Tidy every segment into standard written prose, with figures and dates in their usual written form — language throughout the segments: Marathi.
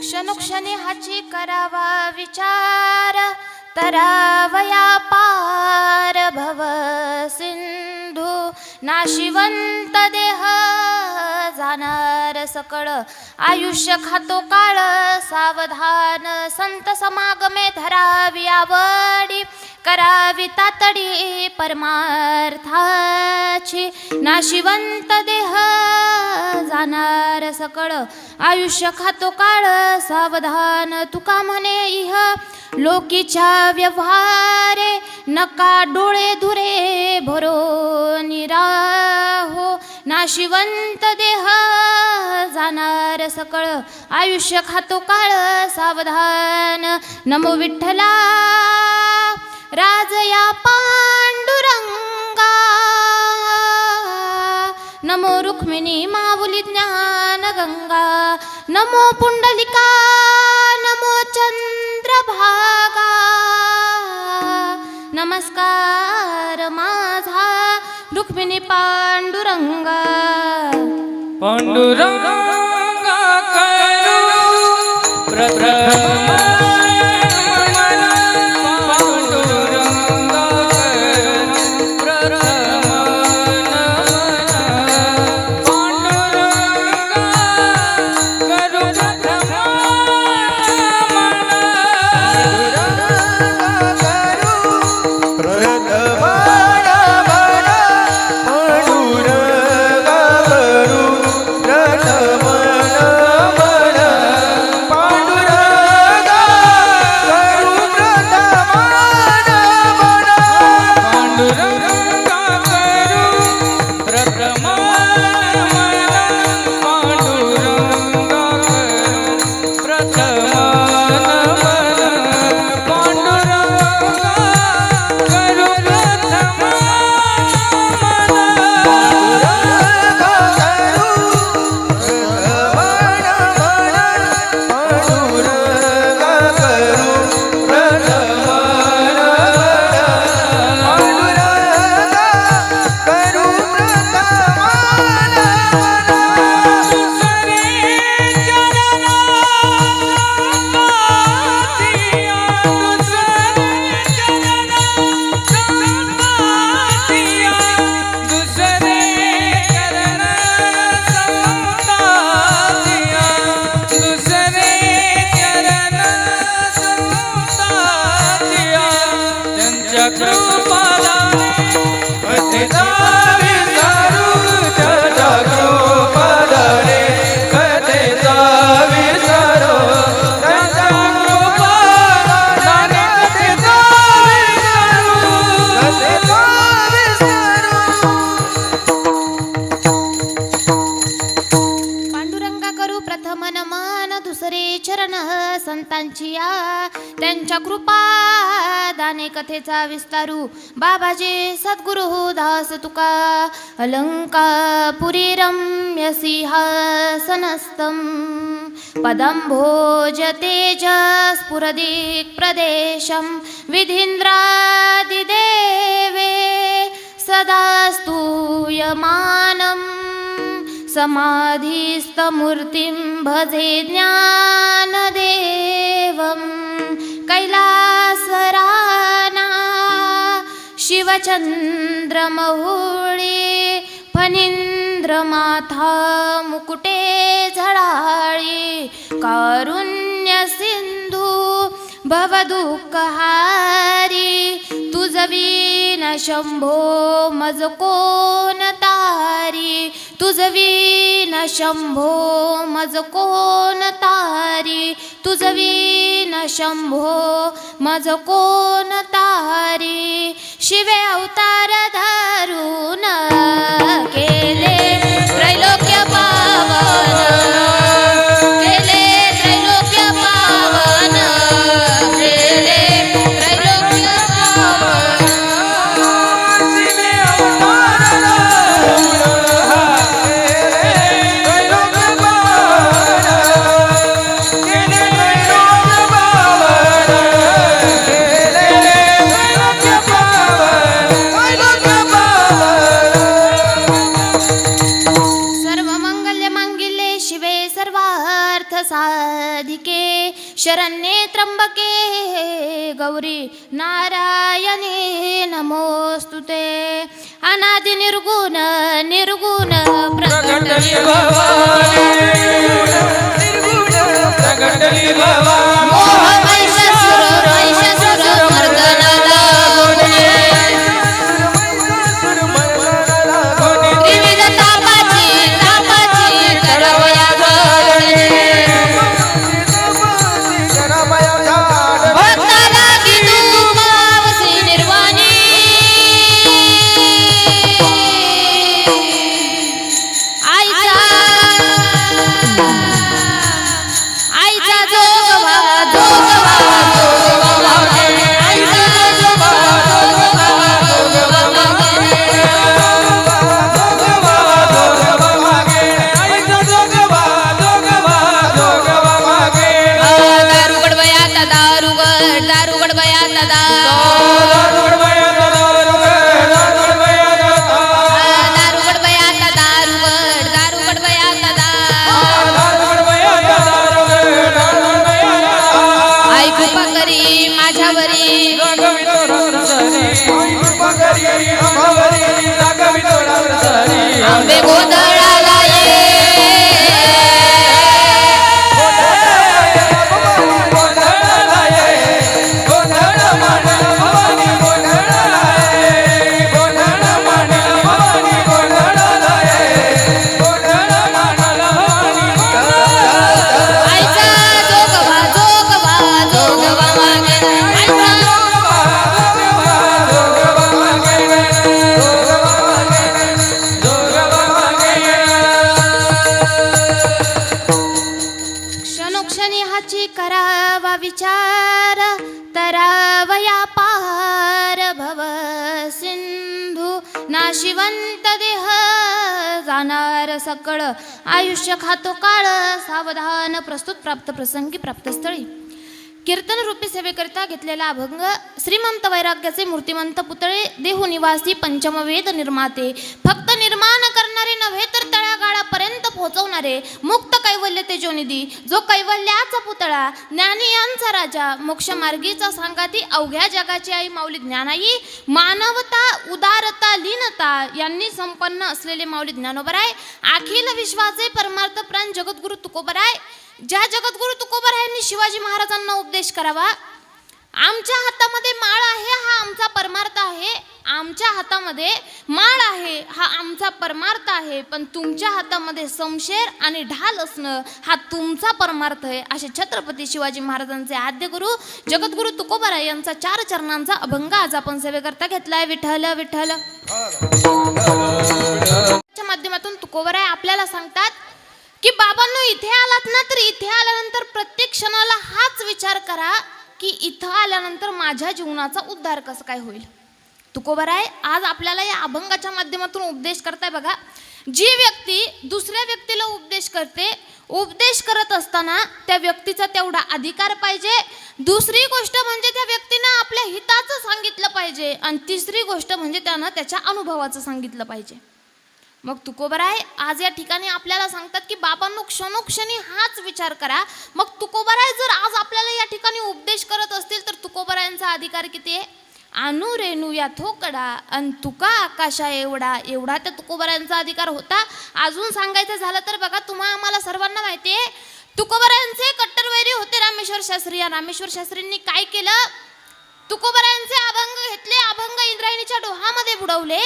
क्षणोक्षणी हाची करावा विचार तरावया पार भव सिंधू नाशिवंत देह जाणार सकळ आयुष्य खातो काळ सावधान संत समागमे धरावी आवडी करावी तातडी परमार्थाची नाशिवंत देह जाणार सकळ आयुष्य खातो काळ सावधान तुका म्हणे इह लोकीच्या व्यवहारे नका डोळे धुरे भरो निराहो नाशिवंत देह जाणार सकळ आयुष्य खातो काळ सावधान नमो विठ्ठला राजया पांडुरंगा नमो रुक्मिणी माऊली ज्ञान गंगा नमो पुंडलिका नमो चंद्रभागा नमस्कार माझा रुक्मिणी पांडुरंगा पांडुरंगा करू प्रथम त्यांच्या कृपा दाने कथेचा विस्तारू बाबाजी सद्गुरु दास तुका अलंकापुरी रम्य सिंहासनस्थं पदंभोज तेज स्फुरदिक् प्रदेशं विधीन्द्रादिदेवे सदा स्तूयमानं समाधिस्थमूर्तिं भजे ज्ञानदेवं कैलासराना शिवचंद्रमहुळी फणींद्रमाथा मुकुटे झळाळी कारुण्य सिंधू भवदुःखहारी तुझवीन शंभो मज कोण तारी तुझवीन शंभो मज कोण तारी तुझवीन शंभो मज कोण तारी शिवे अवतार धरून केले त्रैलोक्य पावन केले त्रैलोक्य पावन केले त्रैलोक्य पावन शिवे शरण्ये त्र्यंबके गौरी नारायणी नमोस्तुते. अनादि निर्गुण निर्गुण प्रकटली भवानी प्रकटली भवानी मोह महिषासुर मर्दनाला त्रिविध तापाची करावया भक्ताला गीतू पावसी निर्वाणी. आईचा जोगवा जोगवा जोगवा आईचा जोगवा जोगवा जोगवा दारुगड बयाता दारुगड दारुगड बयाता दारुगड बयाता दारुगड दारुगड बयाता आई कृपा करी माझ्यावरी आंबे गोंधळाला ये आईचा जोगवा जोगवा जोगवा मागे आईचा क्षणोक्षणी हाची करावा विचार तरावया पार भव सिंधू नाशिवंत देह जाणार सकळ आयुष्य खातो काळ सावधान प्रस्तुत प्राप्त प्रसंगी प्राप्त स्थळी. कीर्तन रूपी सेवेकरिता घेतलेला अभंग श्रीमंत वैराग्याचे मूर्तिमंत पुतळे देहू निवासी पंचमवेद निर्माते फक्त निर्माण करणारे नव्हे तर तळागाळापर्यंत पोहोचवणारे मुक्त कैवल्य तेजोनिधी जो कैवल्याचा पुतळा ज्ञानियांचा राजा मोक्षमार्गीचा सांगाती अवघ्या जगाची आई माऊली ज्ञानाई मानवता उदारता लीनता यांनी संपन्न असलेले माऊली ज्ञानोबराय अखिल विश्वाचे परमार्थ प्राण जगद्गुरु तुकोबराय. ज्या जगद्गुरु तुकोबरायांनी शिवाजी महाराजांना उपदेश करावा. आमच्या हातामध्ये माळ आहे हा आमचा परमार्थ आहे. आमच्या हातामध्ये माळ आहे हा आमचा परमार्थ आहे. पण तुमच्या हातामध्ये समशेर आणि ढाल असणं हा तुमचा परमार्थ आहे. असे छत्रपती शिवाजी महाराजांचे आद्य गुरु जगद्गुरु तुकोबराय यांचा 4 चरणांचा अभंग आज आपण सेवेकरता घेतलाय. विठ्ठल विठ्ठल च्या माध्यमातून तुकोबराय आपल्याला सांगतात की बाबांनो इथे आलात ना तर इथे आल्यानंतर प्रत्येक क्षणाला हाच विचार करा की इथं आल्यानंतर माझ्या जीवनाचा उद्धार कसं काय होईल. तुकोबराय आज आपल्याला या अभंगाच्या माध्यमातून उपदेश करताय बघा. जी व्यक्ती दुसऱ्या व्यक्तीला उपदेश करते उपदेश करत असताना त्या व्यक्तीचा तेवढा अधिकार पाहिजे. दुसरी गोष्ट म्हणजे त्या व्यक्तीनं आपल्या हिताचं सांगितलं पाहिजे आणि तिसरी गोष्ट म्हणजे त्यानं त्याच्या अनुभवाचं सांगितलं पाहिजे. मग तुकोबराय आज या ठिकाणी आपल्याला सांगतात की बाबांनो क्षणोक्षणी हाच विचार करा. मग तुकोबराय जर आज आपल्याला या ठिकाणी उपदेश करत असतील तर तुकोबरायांचा अधिकार किती आहे. आणू रेणू या थोकडा अन तुका आकाशा एवढा एवढा त्या तुकोबरायांचा अधिकार होता. अजून सांगायचं झालं तर बघा तुम्हा आम्हाला सर्वांना माहिती आहे तुकोबरायांचे कट्टर वैरी होते रामेश्वर शास्त्री. या रामेश्वर शास्त्रींनी काय केलं. तुकोबरायांचे अभंग घेतले. अभंग इंद्रायणीच्या डोहामध्ये बुडवले.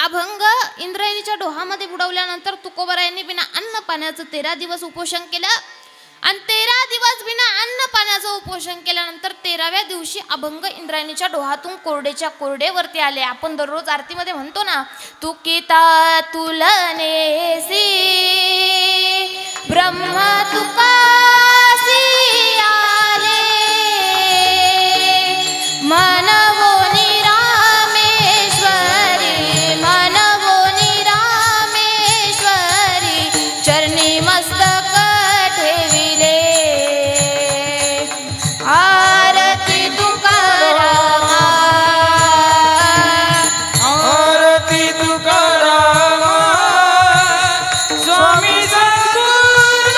अभंग इंद्रायणीच्या डोहामध्ये बुडवल्यानंतर तुकोबरायांनी बिना अन्न पाण्याचं 13 दिवस उपोषण केलं आणि 13 दिवस बिना अन्न पाण्याचं उपोषण केल्यानंतर 13व्या दिवशी अभंग इंद्रायणीच्या डोहातून कोरडेच्या कोरडेवरती आले. आपण दररोज आरतीमध्ये म्हणतो ना तुकिता तुलनेसी ब्रह्म तुकासी आले मनवोनी रामेश्वरी मनवोनी रामेश्वरी चरणी मस्तक ठेविले आरती तुकारामा आरती तुकारामा स्वामी सद्गुरुनामा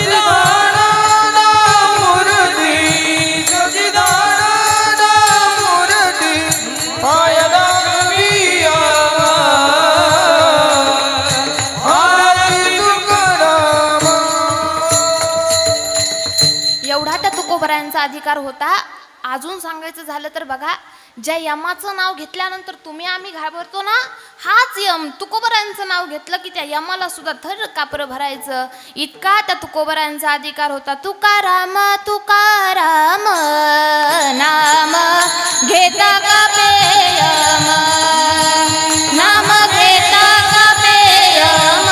सच्चिदानंद मूर्ती सच्चिदानंद मूर्ती पाय दाखविया आरती तुकाराम. एवढा त्या तुकोबरायांचा अधिकार होता. अजून सांगायचं झालं तर बघा, ज्या यमाचं नाव घेतल्यानंतर तुम्ही आम्ही घाबरतो ना, हाच यम तुकोबरायांचं नाव घेतलं की त्या यमाला सुद्धा थर कापर भरायचं, इतका त्या तुकोबरायांचा अधिकार होता. तुकाराम तुकाराम नाम घेता का पेयम, नाम घेता का पेयम,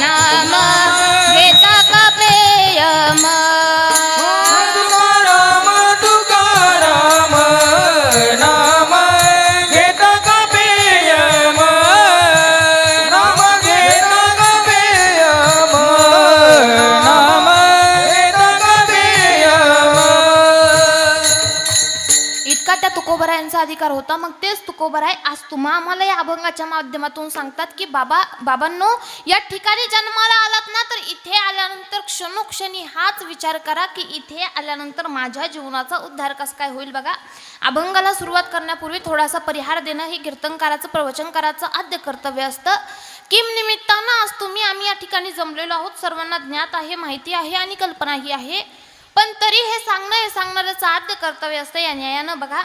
नाम घेता का पेयम. तुकाराम तुकाराम नाम घेता का पेयम, नाम घेता का पेयम, नाम घेता का पेयम. इतका त्या तुकोबरायांचा अधिकार होता. मग तेच तुकोबराय आज तुम्हा आम्हाला या अभंगाच्या माध्यमातून सांगतात की बाबांनो, या ठिकाणी जन्माला आलात ना, तर इथे आल्यानंतर क्षणोक्षणी हाच विचार करा की इथे आल्यानंतर माझ्या जीवनाचा उद्धार कसा काय होईल. बघा, अभंगाला सुरुवात करण्यापूर्वी थोडासा परिहार देणं हे कीर्तनकाराचं प्रवचनकाराचं आद्य कर्तव्य असतं. किम निमित्तानं आज तुम्ही आम्ही या ठिकाणी जमलेलो आहोत. सर्वांना ज्ञात आहे, माहिती आहे आणि कल्पनाही आहे, पण तरी हे सांगणाऱ्याचं आद्य कर्तव्य असतं या न्यायानं. बघा,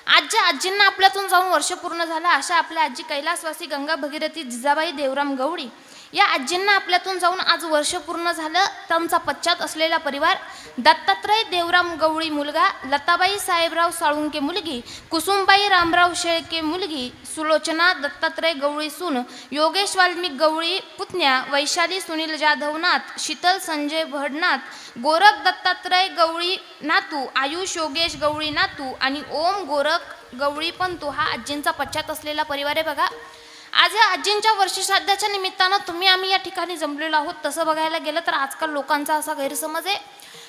आजींना आपल्यातून जाऊन वर्ष पूर्ण झालं, अशा आपल्या आजी कैलासवासी गंगा भगीरथी जिजाबाई देवराम गवळी या आजींना आपल्यातून जाऊन आज वर्ष पूर्ण झालं. त्यांचा पश्चात असलेला परिवार दत्तात्रय देवराम गवळी मुलगा, लताबाई साहेबराव साळुंके मुलगी, कुसुमबाई रामराव शेळके मुलगी, सुलोचना दत्तात्रय गवळी सून, योगेश वाल्मिक गवळी पुतण्या, वैशाली सुनील जाधवनाथ, शीतल संजय भडनाथ, गोरख दत्तात्रय गवळी नातू, आयुष योगेश गवळी नातू आणि ओम गोरख गवळी पंतू हा आजींचा पश्चात असलेला परिवार आहे. बघा, आज या आजींच्या वर्षश्राद्धाच्या निमित्तानं तुम्ही आम्ही या ठिकाणी जमलेलो आहोत. तसं बघायला गेलं तर आजकाल लोकांचा असा गैरसमज आहे.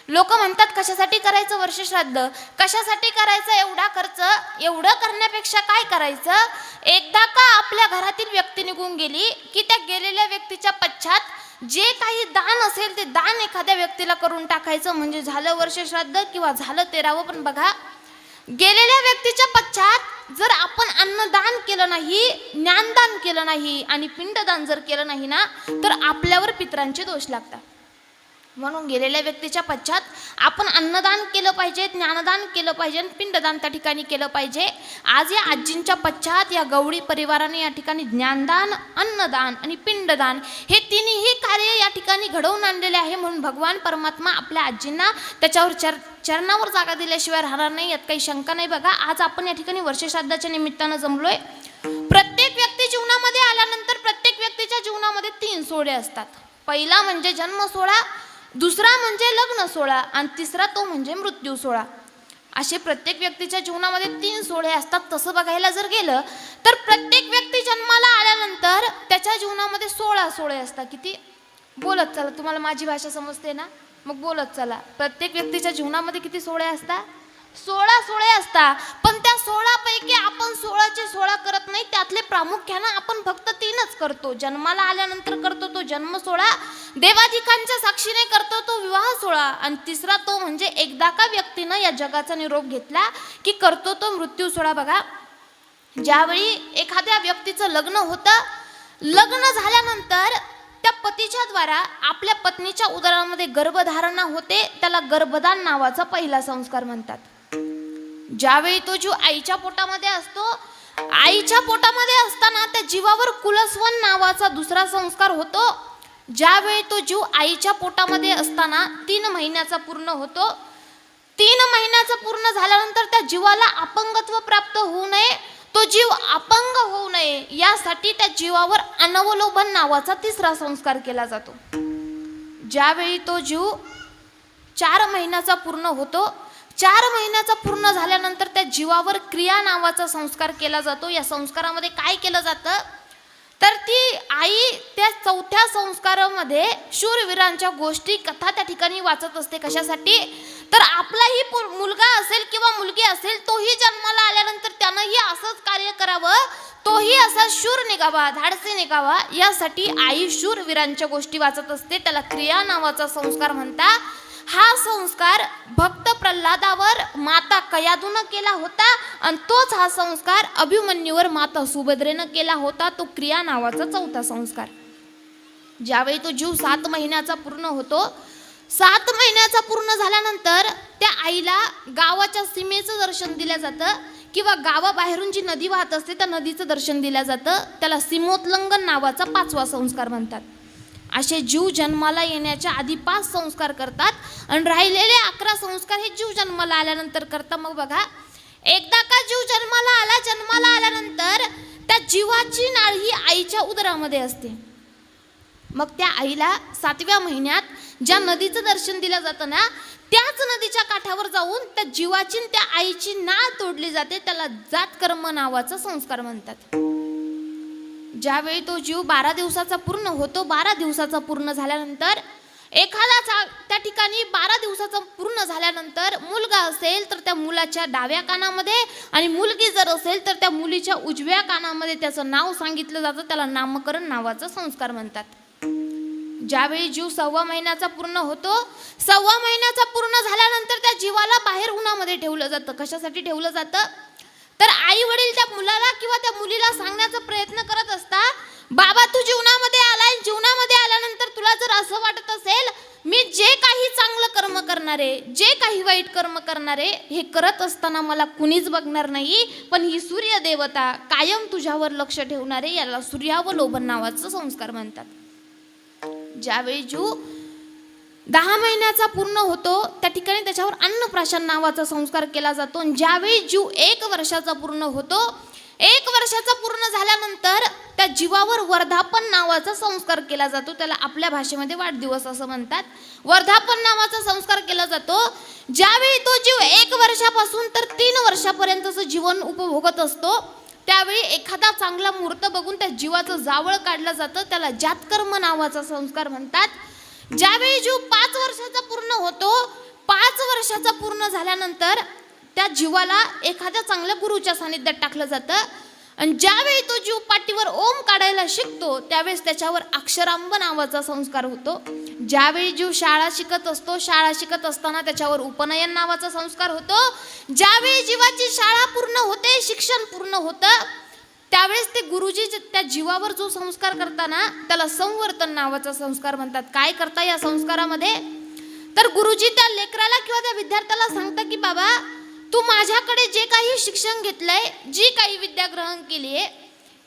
लोक म्हणतात कशासाठी करायचं वर्षश्राद्ध, कशासाठी करायचं एवढा खर्च, एवढं करण्यापेक्षा काय करायचं, एकदा का आपल्या घरातील व्यक्ती निघून गेली की त्या गेलेल्या व्यक्तीच्या पश्चात जे काही दान असेल ते दान एखाद्या व्यक्तीला करून टाकायचं, म्हणजे झालं वर्षश्राद्ध किंवा झालं 13वं. पण बघा, गेलेल्या व्यक्तीच्या पश्चात जर आपण अन्नदान केलं नाही, ज्ञानदान केलं नाही आणि पिंडदान जर केलं नाही ना, तर आपल्यावर पितरांचे दोष लागतात. म्हणून गेलेल्या व्यक्तीच्या पश्चात आपण अन्नदान केलं पाहिजे, ज्ञानदान केलं पाहिजे आणि पिंडदान त्या ठिकाणी केलं पाहिजे. आज या आजींच्या पश्चात या गवळी परिवाराने या ठिकाणी ज्ञानदान, अन्नदान आणि पिंडदान हे तिन्ही कार्य या ठिकाणी घडवून आणलेले आहे. म्हणून भगवान परमात्मा आपल्या आजींना त्याच्यावर चरणावर जागा दिल्याशिवाय राहणार नाही, यात काही शंका नाही. बघा, आज आपण या ठिकाणी वर्षश्राद्धाच्या निमित्तानं जमलोय. प्रत्येक व्यक्ती जीवनामध्ये आल्यानंतर प्रत्येक व्यक्तीच्या जीवनामध्ये 3 सोहळे असतात. पहिला म्हणजे जन्म सोहळा, दुसरा म्हणजे लग्न सोहळा आणि तिसरा तो म्हणजे मृत्यू सोहळा. असे प्रत्येक व्यक्तीच्या जीवनामध्ये 3 सोहळे असतात. तसं बघायला जर गेलं तर प्रत्येक व्यक्ती जन्माला आल्यानंतर त्याच्या जीवनामध्ये 16 सोहळे असतात. किती? बोलत चला, तुम्हाला माझी भाषा समजते ना, मग बोलत चला. प्रत्येक व्यक्तीच्या जीवनामध्ये किती सोहळे असतात? 16 सोहळे असतात. पण त्या 16 पैकी आपण 16चे 16 करत नाही, त्यातले प्रामुख्यानं आपण फक्त 3च करतो. जन्माला आल्यानंतर करतो तो जन्म सोहळा, देवाधिकांच्या साक्षीने करतो तो विवाह सोहळा आणि तिसरा तो म्हणजे एकदा का व्यक्तीनं या जगाचा निरोप घेतला की करतो तो मृत्यू सोहळा. बघा, ज्यावेळी एखाद्या व्यक्तीचं लग्न होतं, लग्न झाल्यानंतर त्या पतीच्या द्वारा आपल्या पत्नीच्या उदरामध्ये गर्भधारणा होते, त्याला गर्भदान नावाचा पहिला संस्कार म्हणतात. ज्यावेळी तो जीव आईच्या पोटामध्ये असतो, आईच्या पोटामध्ये असताना त्या जीवावर कुलस्वन नावाचा दुसरा संस्कार होतो. ज्यावेळी तो जीव आईच्या पोटामध्ये असताना 3 महिन्याचा पूर्ण होतो, 3 महिन्याचा पूर्ण झाल्यानंतर त्या जीवाला अपंगत्व प्राप्त होऊ नये, तो जीव अपंग होऊ नये यासाठी त्या जीवावर अनवलोबन नावाचा 3रा संस्कार केला जातो. ज्यावेळी तो जीव 4 महिन्याचा पूर्ण होतो, 4 महिन्याचा पूर्ण झाल्यानंतर त्या जीवावर क्रिया नावाचा संस्कार केला जातो. या संस्कारामध्ये काय केलं जातं तर ती आई त्या 4थ्या संस्कारामध्ये शूरवीरांच्या गोष्टी कथा त्या ठिकाणी वाचत असते. कशासाठी तर आपलाही मुलगा असेल किंवा मुलगी असेल, तोही जन्माला आल्यानंतर त्यानंही असंच कार्य करावं, तोही असा शूर निघावा, धाडसी निघावा, यासाठी आई शूर वीरांच्या गोष्टी वाचत असते. त्याला क्रिया नावाचा संस्कार म्हणता. हा संस्कार भक्त प्रल्हादावर माता कयादूनं केला होता आणि तोच हा संस्कार अभिमन्यूवर माता सुभद्रेनं केला होता. तो क्रिया नावाचा चौथा संस्कार. ज्यावेळी तो जीव 7 महिन्याचा पूर्ण होतो, 7 महिन्याचा पूर्ण झाल्यानंतर त्या आईला गावाच्या सीमेचं दर्शन दिलं जातं किंवा गावाबाहेरून जी नदी वाहत असते त्या नदीचं दर्शन दिलं जातं. त्याला सीमोल्लंघन नावाचा 5वा संस्कार म्हणतात. असे जीव जन्माला येण्याच्या आधी 5 संस्कार करतात आणि राहिलेले 11 संस्कार हे जीव जन्माला आल्यानंतर करतात. मग बघा, एकदा का जीव जन्माला आल्यानंतर त्या जीवाची नाळ ही आईच्या उदरामध्ये असते. मग त्या आईला 7व्या महिन्यात ज्या नदीचं दर्शन दिलं जातं ना, त्याच नदीच्या काठावर जाऊन त्या जीवाची त्या आईची नाळ तोडली जाते. त्याला जातकर्म नावाचा संस्कार म्हणतात. ज्यावेळी तो जीव 12 दिवसाचा पूर्ण होतो, 12 दिवसाचा पूर्ण झाल्यानंतर एखादा त्या ठिकाणी 12 दिवसाचा पूर्ण झाल्यानंतर मुलगा असेल तर त्या मुलाच्या डाव्या कानामध्ये आणि मुलगी जर असेल तर त्या मुलीच्या उजव्या कानामध्ये त्याचं नाव सांगितलं जातं. त्याला नामकरण नावाचा संस्कार म्हणतात. ज्यावेळी जीव 6व्या महिन्याचा पूर्ण होतो, 6व्या महिन्याचा पूर्ण झाल्यानंतर त्या जीवाला बाहेर उन्हामध्ये ठेवलं जातं. कशासाठी ठेवलं जातं? तर आई वडील त्या मुलाला किंवा त्या मुलीला सांगण्याचा प्रयत्न करत असता, बाबा तू जीवनामध्ये आलाय, जीवनामध्ये आल्यानंतर तुला जर असं वाटत असेल मी जे काही चांगलं कर्म करणारे, जे काही वाईट कर्म करणारे, हे करत असताना मला कुणीच बघणार नाही, पण ही सूर्य देवता कायम तुझ्यावर लक्ष ठेवणारे, याला सूर्यावलोकन नावाचा संस्कार म्हणतात. ज्यावेळी जीव 10 महिन्याचा पूर्ण होतो त्या ठिकाणी त्याच्यावर अन्नप्राशन नावाचा संस्कार केला जातो. ज्यावेळी जीव 1 वर्षाचा पूर्ण होतो, 1 वर्षाचा पूर्ण झाल्यानंतर त्या जीवावर वर्धापन नावाचा संस्कार केला जातो. त्याला आपल्या भाषेमध्ये वाढदिवस असं म्हणतात. वर्धापन नावाचा संस्कार केला जातो. ज्यावेळी तो जीव 1 वर्षापासून तर 3 वर्षापर्यंतचं जीवन उपभोगत असतो, त्यावेळी एखादा चांगला मुहूर्त बघून त्या जीवाचं जावळ काढलं जातं. त्याला जातकर्म नावाचा संस्कार म्हणतात. ज्यावेळी जीव 5 वर्षाचा पूर्ण होतो, 5 वर्षाचा पूर्ण झाल्यानंतर त्या जीवाला एखाद्या चांगल्या गुरुच्या सानिध्यात टाकलं जातं आणि ज्यावेळी तो जीव पाठीवर ओम काढायला शिकतो त्यावेळेस त्याच्यावर अक्षरांब नावाचा संस्कार होतो. ज्यावेळी जीव शाळा शिकत असतो, शाळा शिकत असताना त्याच्यावर उपनयन नावाचा संस्कार होतो. ज्यावेळी जीवाची शाळा पूर्ण होते, शिक्षण पूर्ण होतं, त्यावेळेस ते गुरुजी त्या जीवावर जो संस्कार करताना त्याला संवर्तन नावाचा संस्कार म्हणतात. काय करता या संस्कारामध्ये? तर गुरुजी त्या लेकराला किंवा त्या विद्यार्थ्याला सांगता की बाबा तू माझ्याकडे जे काही शिक्षण घेतलंय, जी काही विद्या ग्रहण केली आहे,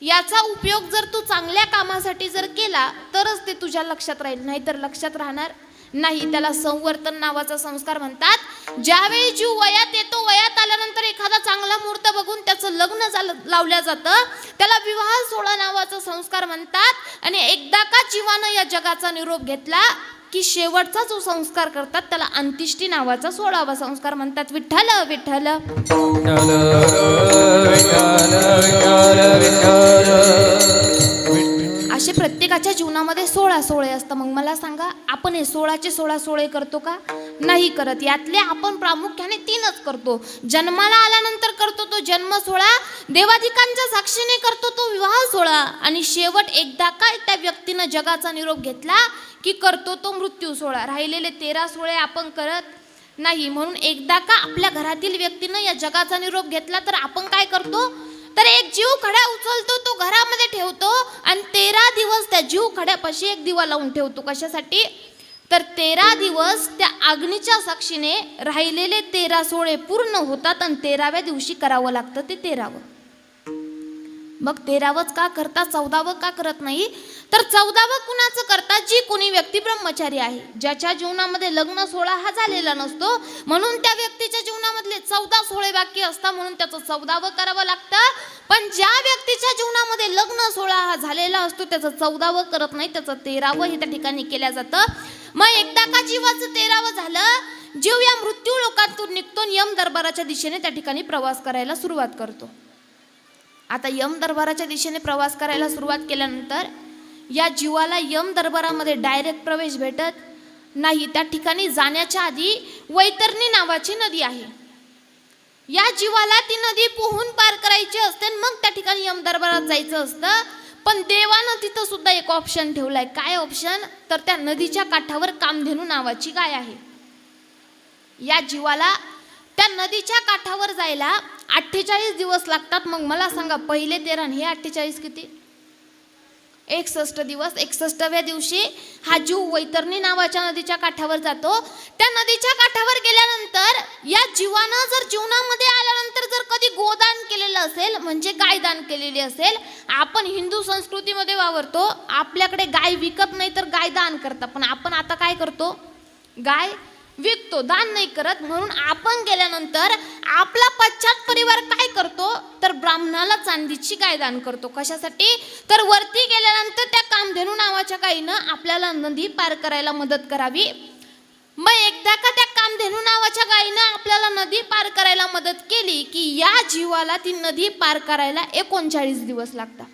याचा उपयोग जर तू चांगल्या कामासाठी जर केला तरच ते तुझ्या लक्षात राहील, नाही तर लक्षात राहणार नाही. त्याला संवर्तन नावाचा संस्कार म्हणतात. ज्यावेळी जीव वयात येतो, वयात आल्यानंतर एखादा चांगला मुहूर्त बघून त्याचं लग्न लावलं जातं. त्याला विवाह सोहळा नावाचा संस्कार म्हणतात. आणि एकदा का जीवानं या जगाचा निरोप घेतला की शेवटचा जो संस्कार करतात त्याला अंत्येष्टी नावाचा 16वा संस्कार म्हणतात. विठ्ठल विठ्ठल असे प्रत्येकाच्या जीवनामध्ये 16 सोहळे असतं. मग मला सांगा, आपण हे 16चे 16 सोहळे करतो का? नाही करत. यातले आपण प्रामुख्याने 3च करतो. जन्माला आल्यानंतर करतो तो जन्म सोहळा, देवाधिकांच्या साक्षीने करतो तो विवाह सोहळा, आणि शेवट एकदा काय त्या व्यक्तीनं जगाचा निरोप घेतला की करतो तो मृत्यू सोहळा. राहिलेले 13 सोहळे आपण करत नाही. म्हणून एकदा का आपल्या घरातील व्यक्तीनं या जगाचा निरोप घेतला तर आपण काय करतो? तर एक जीव खडा उचलतो, तो घरामध्ये ठेवतो आणि 13 दिवस त्या जीव खड्यापाशी एक दिवा लावून ठेवतो. कशासाठी? तर 13 दिवस त्या अग्नीच्या साक्षीने राहिलेले 13 सोहळे पूर्ण होतात आणि 13व्या दिवशी करावं लागतं ते 13वं. मग 13वंच का करतात, 14वं का करत नाही? तर 14वं कुणाचं करतात? जी कोणी व्यक्ती ब्रह्मचारी आहे, ज्याच्या जीवनामध्ये लग्न सोहळा हा झालेला नसतो, म्हणून त्या व्यक्तीच्या जीवनामधले 14 सोहळे बाकी असतात, म्हणून त्याचं 14वं करावं लागतं. पण ज्या व्यक्तीच्या जीवनामध्ये लग्न सोहळा हा झालेला असतो त्याचं 14वं करत नाही, त्याचं 13वं हे त्या ठिकाणी केलं जातं. मग एकदा का जीवाचं 13वं झालं, जीव या मृत्यू लोकातून निघतो, यम दरबाराच्या दिशेने त्या ठिकाणी प्रवास करायला सुरुवात करतो. आता यम दरबाराच्या दिशेने प्रवास करायला सुरुवात केल्यानंतर या जीवाला यम दरबारामध्ये डायरेक्ट प्रवेश भेटत नाही. त्या ठिकाणी जाण्याच्या आधी वैतरणी नावाची नदी आहे. या जीवाला ती नदी पोहून पार करायची असते आणि मग त्या ठिकाणी यमदरबारात जायचं असतं. पण देवानं तिथं सुद्धा एक ऑप्शन ठेवलाय. काय ऑप्शन? तर त्या नदीच्या काठावर कामधेनू नावाची गाय आहे. या जीवाला त्या नदीच्या काठावर जायला 48 दिवस लागतात. मग मला सांगा, पहिले 13 हे 48 किती? 61 दिवस. 61व्या दिवशी हा जीव वैतरणी नावाच्या नदीच्या काठावर जातो. त्या नदीच्या काठावर गेल्यानंतर या जीवानं जर जीवनामध्ये आल्यानंतर जर कधी गोदान केलेलं असेल, म्हणजे गाय दान केलेली असेल. आपण हिंदू संस्कृतीमध्ये वावरतो, आपल्याकडे गाय विकत नाही तर गाय दान करतात. पण आपण आता काय करतो? गाय विकतो, दान नाही करत. म्हणून आपण गेल्यानंतर आपला पश्चात परिवार काय करतो? तर ब्राह्मणाला चांदीची गाय दान करतो. कशासाठी? तर वरती गेल्यानंतर त्या कामधेनू नावाच्या गायीनं आपल्याला नदी पार करायला मदत करावी. मग एकदा का त्या कामधेनू नावाच्या गायीनं आपल्याला नदी पार करायला मदत केली की या जीवाला ती नदी पार करायला 39 दिवस लागतात.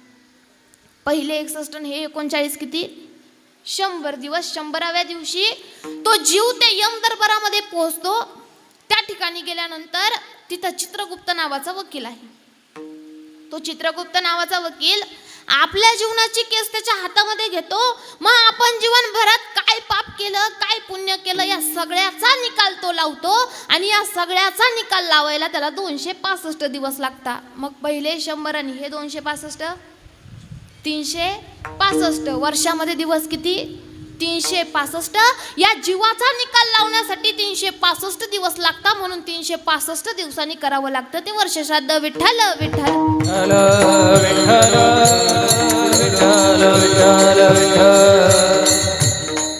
पहिले 61 हे 39 किती? 100 दिवस. 100व्या दिवशी तो जीव त्या यम दरबारामध्ये पोहोचतो. त्या ठिकाणी गेल्यानंतर तिथं चित्रगुप्त नावाचा वकील आहे. तो चित्रगुप्त नावाचा वकील आपल्या जीवनाची केस त्याच्या हातामध्ये घेतो. मग आपण जीवनभरात काय पाप केलं, काय पुण्य केलं, या सगळ्याचा निकाल तो लावतो. आणि या सगळ्याचा निकाल लावायला त्याला 265 दिवस लागतात. मग पहिले 100 आणि हे 265, 365. वर्षामध्ये दिवस किती? 365. या जीवाचा निकाल लावण्यासाठी 365 दिवस लागतात. म्हणून 365 दिवसांनी करावं लागतं ते वर्षश्राद्ध. विठ्ठल विठ्ठल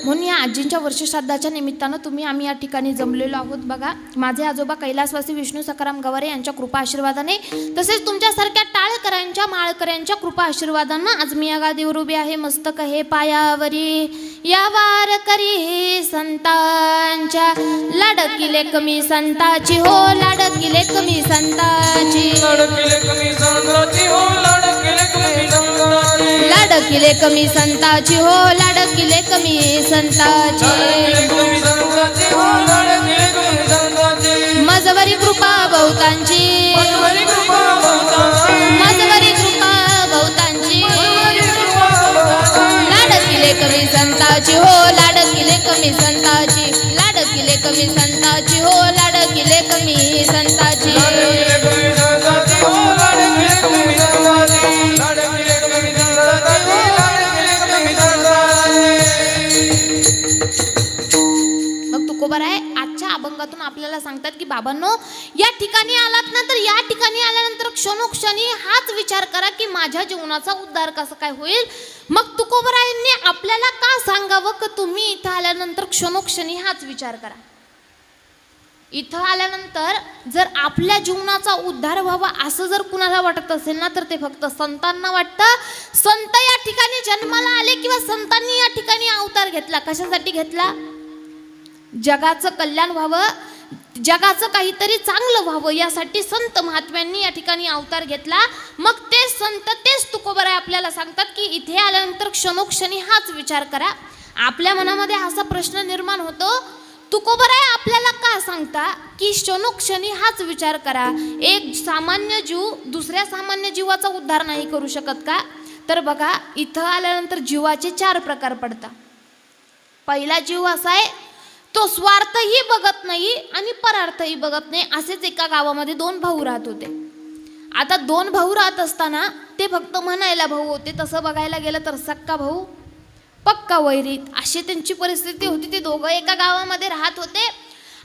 म्हणून या आजींच्या वर्षश्राद्धाच्या निमित्तानं आम्ही या ठिकाणी जमलेलो आहोत. बघा, माझे आजोबा कैलासवासी विष्णू सखाराम गवारे यांच्या कृपा आशीर्वादाने, तसेच तुमच्यासारख्या टाळकऱ्यांच्या माळकऱ्यांच्या कृपा आशीर्वादानं आज मी या गादीवर उभी आहे. मस्तक हे पायावरी या वारकरी संतांच्या, लाडकिले कमी संताची हो, लाडकिले कमी संताची, लाडकिले कमी संताची हो, लाडकिले कमी संताची, लाडकिले कमी संताची हो, लाडकिले कमी संताची, मजवरी कृपा बहुतांची, मजवरी कृपा बहुतांची, लाडकिले कमी संताची हो, लाडकिले कमी संताची, लाडकिले कमी संताची हो, लाडकिले कमी संताची, बरोबर आहे. आजच्या अभंगातून आपल्याला सांगतात की बाबांनो, या ठिकाणी आलात ना तर या ठिकाणी आल्यानंतर क्षणोक्षणी हाच विचार करा की माझ्या जीवनाचा उद्धार कसा काय होईल. मग तुकोबरायांनी आपल्याला का सांगावं की तुम्ही इथं आल्यानंतर क्षणोक्षणी हाच विचार करा. इथं आल्यानंतर जर आपल्या जीवनाचा उद्धार व्हावा असं जर कुणाला वाटत असेल ना तर ते फक्त संतांना वाटतं. संत या ठिकाणी जन्माला आले किंवा संतांनी या ठिकाणी अवतार घेतला. कशासाठी घेतला? जगाचं कल्याण व्हावं, जगाचं काहीतरी चांगलं व्हावं यासाठी संत महात्म्यांनी या ठिकाणी अवतार घेतला. मग ते संत तेच तुकोबराय आपल्याला सांगतात की इथे आल्यानंतर क्षणोक्षणी हाच विचार करा. आपल्या मनामध्ये असा प्रश्न निर्माण होतो, तुकोबराय आपल्याला का सांगता की क्षणोक्षणी हाच विचार करा. एक सामान्य जीव दुसऱ्या सामान्य जीवाचा उद्धार नाही करू शकत का? तर बघा, इथं आल्यानंतर जीवाचे 4 प्रकार पडतात. पहिला जीव असा आहे, तो स्वार्थही बघत नाही आणि परार्थही बघत नाही. असेच एका गावामध्ये 2 भाऊ राहत होते. आता 2 भाऊ राहत असताना ते फक्त म्हणायला भाऊ होते. तसं बघायला गेलं तर सक्का भाऊ पक्का वैरीत अशी त्यांची परिस्थिती होती. ते दोघं एका गावामध्ये राहत होते.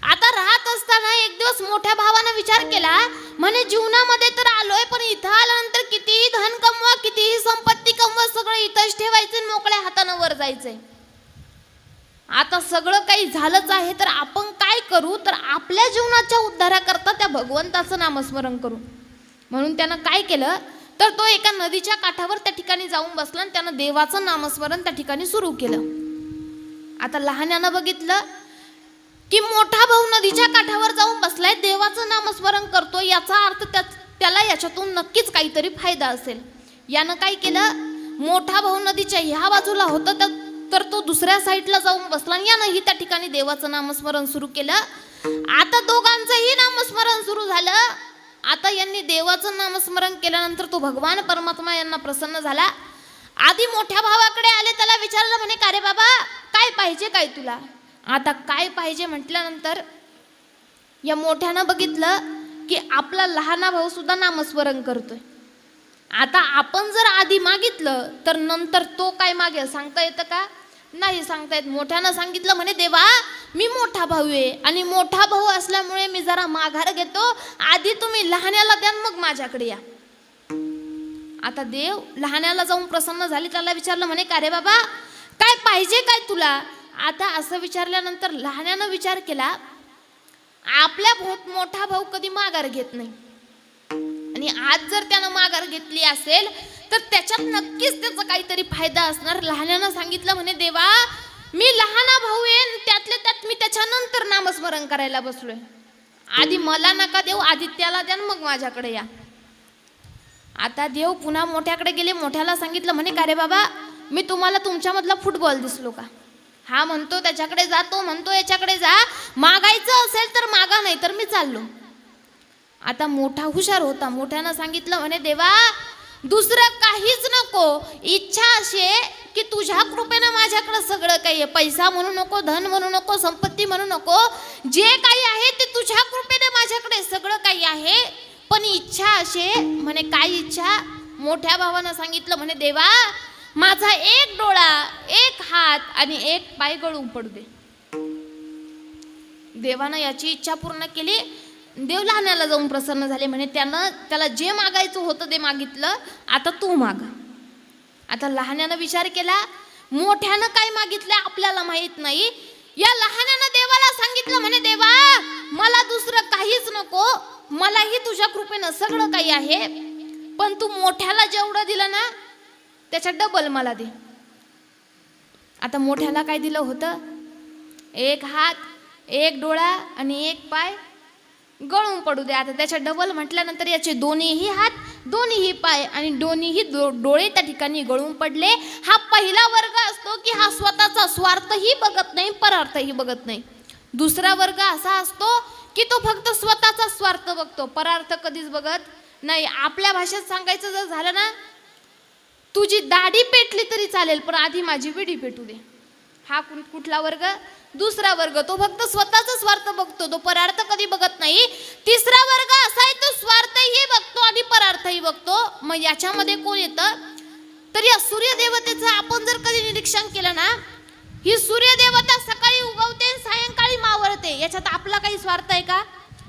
आता राहत असताना एक दिवस मोठ्या भावानं विचार केला, म्हणे जीवनामध्ये तर आलोय, पण इथं आल्यानंतर कितीही धन कमवा, कितीही संपत्ती कमवा, सगळं इथंच ठेवायचं, मोकळ्या हातानं वर जायचंय. आता सगळं काही झालंच आहे, तर आपण काय करू? तर आपल्या जीवनाच्या उद्धाराकरता त्या भगवंताचं नामस्मरण करू. म्हणून त्यानं काय केलं, तर तो एका नदीच्या काठावर त्या ठिकाणी जाऊन बसला आणि त्यानं देवाचं नामस्मरण त्या ठिकाणी सुरू केलं. आता लहान्यानं बघितलं की मोठा भाऊ नदीच्या काठावर जाऊन बसलाय, देवाचं नामस्मरण करतोय, याचा अर्थ त्याला याच्यातून नक्कीच काहीतरी फायदा असेल. यानं काय केलं, मोठा भाऊ नदीच्या ह्या बाजूला होता तर तो दुसऱ्या साईडला जाऊन बसला आणि यानंही त्या ठिकाणी देवाचं नामस्मरण सुरू केलं. आता दोघांचंही नामस्मरण सुरू झालं. आता यांनी देवाचं नामस्मरण केल्यानंतर तो भगवान परमात्मा यांना प्रसन्न झाला. आधी मोठ्या भावाकडे आले, त्याला विचारलं म्हणे का रे बाबा काय पाहिजे काय तुला. आता काय पाहिजे म्हटल्यानंतर या मोठ्यानं बघितलं की आपला लहाना भाऊ सुद्धा नामस्मरण करतोय. आता आपण जर आधी मागितलं तर नंतर तो काय मागेल सांगता येतं का? नाही सांगता येत. मोठ्यानं सांगितलं म्हणे देवा मी मोठा भाऊ आहे आणि मोठा भाऊ असल्यामुळे मी जरा माघार घेतो, आधी तुम्ही लहान्याला द्या मग माझ्याकडे या. आता देव लहान्याला जाऊन प्रसन्न झाली, त्याला विचारलं म्हणे का रे बाबा काय पाहिजे काय तुला. आता असं विचारल्यानंतर लहान्यानं विचार केला आपल्या मोठा भाऊ कधी माघार घेत नाही आणि आज जर त्यानं माघार घेतली असेल तर त्याच्यात नक्कीच त्याचा काहीतरी फायदा असणार. लहान्यानं सांगितलं म्हणे देवा मी लहाना भाऊ आहे, त्यातल्या त्यात मी त्याच्यानंतर नामस्मरण करायला बसलोय, आधी मला नका देऊ, आधी त्याला द्या मग माझ्याकडे या. आता देव पुन्हा मोठ्याकडे गेले, मोठ्याला सांगितलं म्हणे का रे बाबा मी तुम्हाला तुमच्यामधला फुटबॉल दिसलो का. हा म्हणतो त्याच्याकडे जा, तो म्हणतो याच्याकडे जा, मागायचं असेल तर मागा नाही तर मी चाललो. आता मोठा हुशार होता, मोठ्यानं सांगितलं म्हणे देवा दुसरं काहीच नको, इच्छा अशी आहे की तुझ्या कृपेनं माझ्याकडे सगळं काही आहे, पैसा म्हणू नको, धन म्हणू नको, संपत्ती म्हणू नको, जे काही आहे ते तुझ्या कृपेने माझ्याकडे सगळं काही आहे, पण इच्छा अशी आहे. म्हणे काय इच्छा. मोठ्या भावानं सांगितलं म्हणे देवा माझा एक डोळा, एक हात आणि एक पाय गळून पडू दे. देवानं याची इच्छा पूर्ण केली. देव लहान्याला जाऊन प्रसन्न झाले, म्हणे त्याला जे मागायचं होतं ते मागितलं, आता तू माग. आता लहान्यानं विचार केला मोठ्यानं काय मागितलं आपल्याला माहित नाही. या लहान्यानं देवाला सांगितलं म्हणे देवा मला दुसरं काहीच नको, मलाही तुझ्या कृपेनं सगळं काही आहे, पण तू मोठ्याला जेवढं दिलं ना त्याच्या डबल मला दे. आता मोठ्याला काय दिलं होतं, एक हात, एक डोळा आणि एक पाय गळून पडू दे. आता त्याच्या डबल म्हटल्यानंतर याचे दोन्हीही हात, दोन्हीही पाय आणि दोन्हीही डोळे त्या ठिकाणी गळून पडले. हा पहिला वर्ग असतो की हा स्वतःचा स्वार्थही बघत नाही, परार्थही बघत नाही. दुसरा वर्ग असा असतो की तो फक्त स्वतःचा स्वार्थ बघतो, परार्थ कधीच बघत नाही. आपल्या भाषेत सांगायचं जर झालं ना, तुझी दाढी पेटली तरी चालेल पण आधी माझी विडी पेटू दे. हा कुठला वर्ग? दुसरा वर्ग. तो फक्त स्वतःचा स्वार्थ बघतो, तो परार्थ कधी बघत नाही. तिसरा वर्ग असा आहे तो स्वार्थही बघतो आणि परार्थही बघतो. मग याच्यामध्ये कोण येतं तर या सूर्यदेवतेचं आपण जर कधी निरीक्षण केलं ना, ही सूर्यदेवता सकाळी उगवते सायंकाळी मावळते, याच्यात आपला काही स्वार्थ आहे का?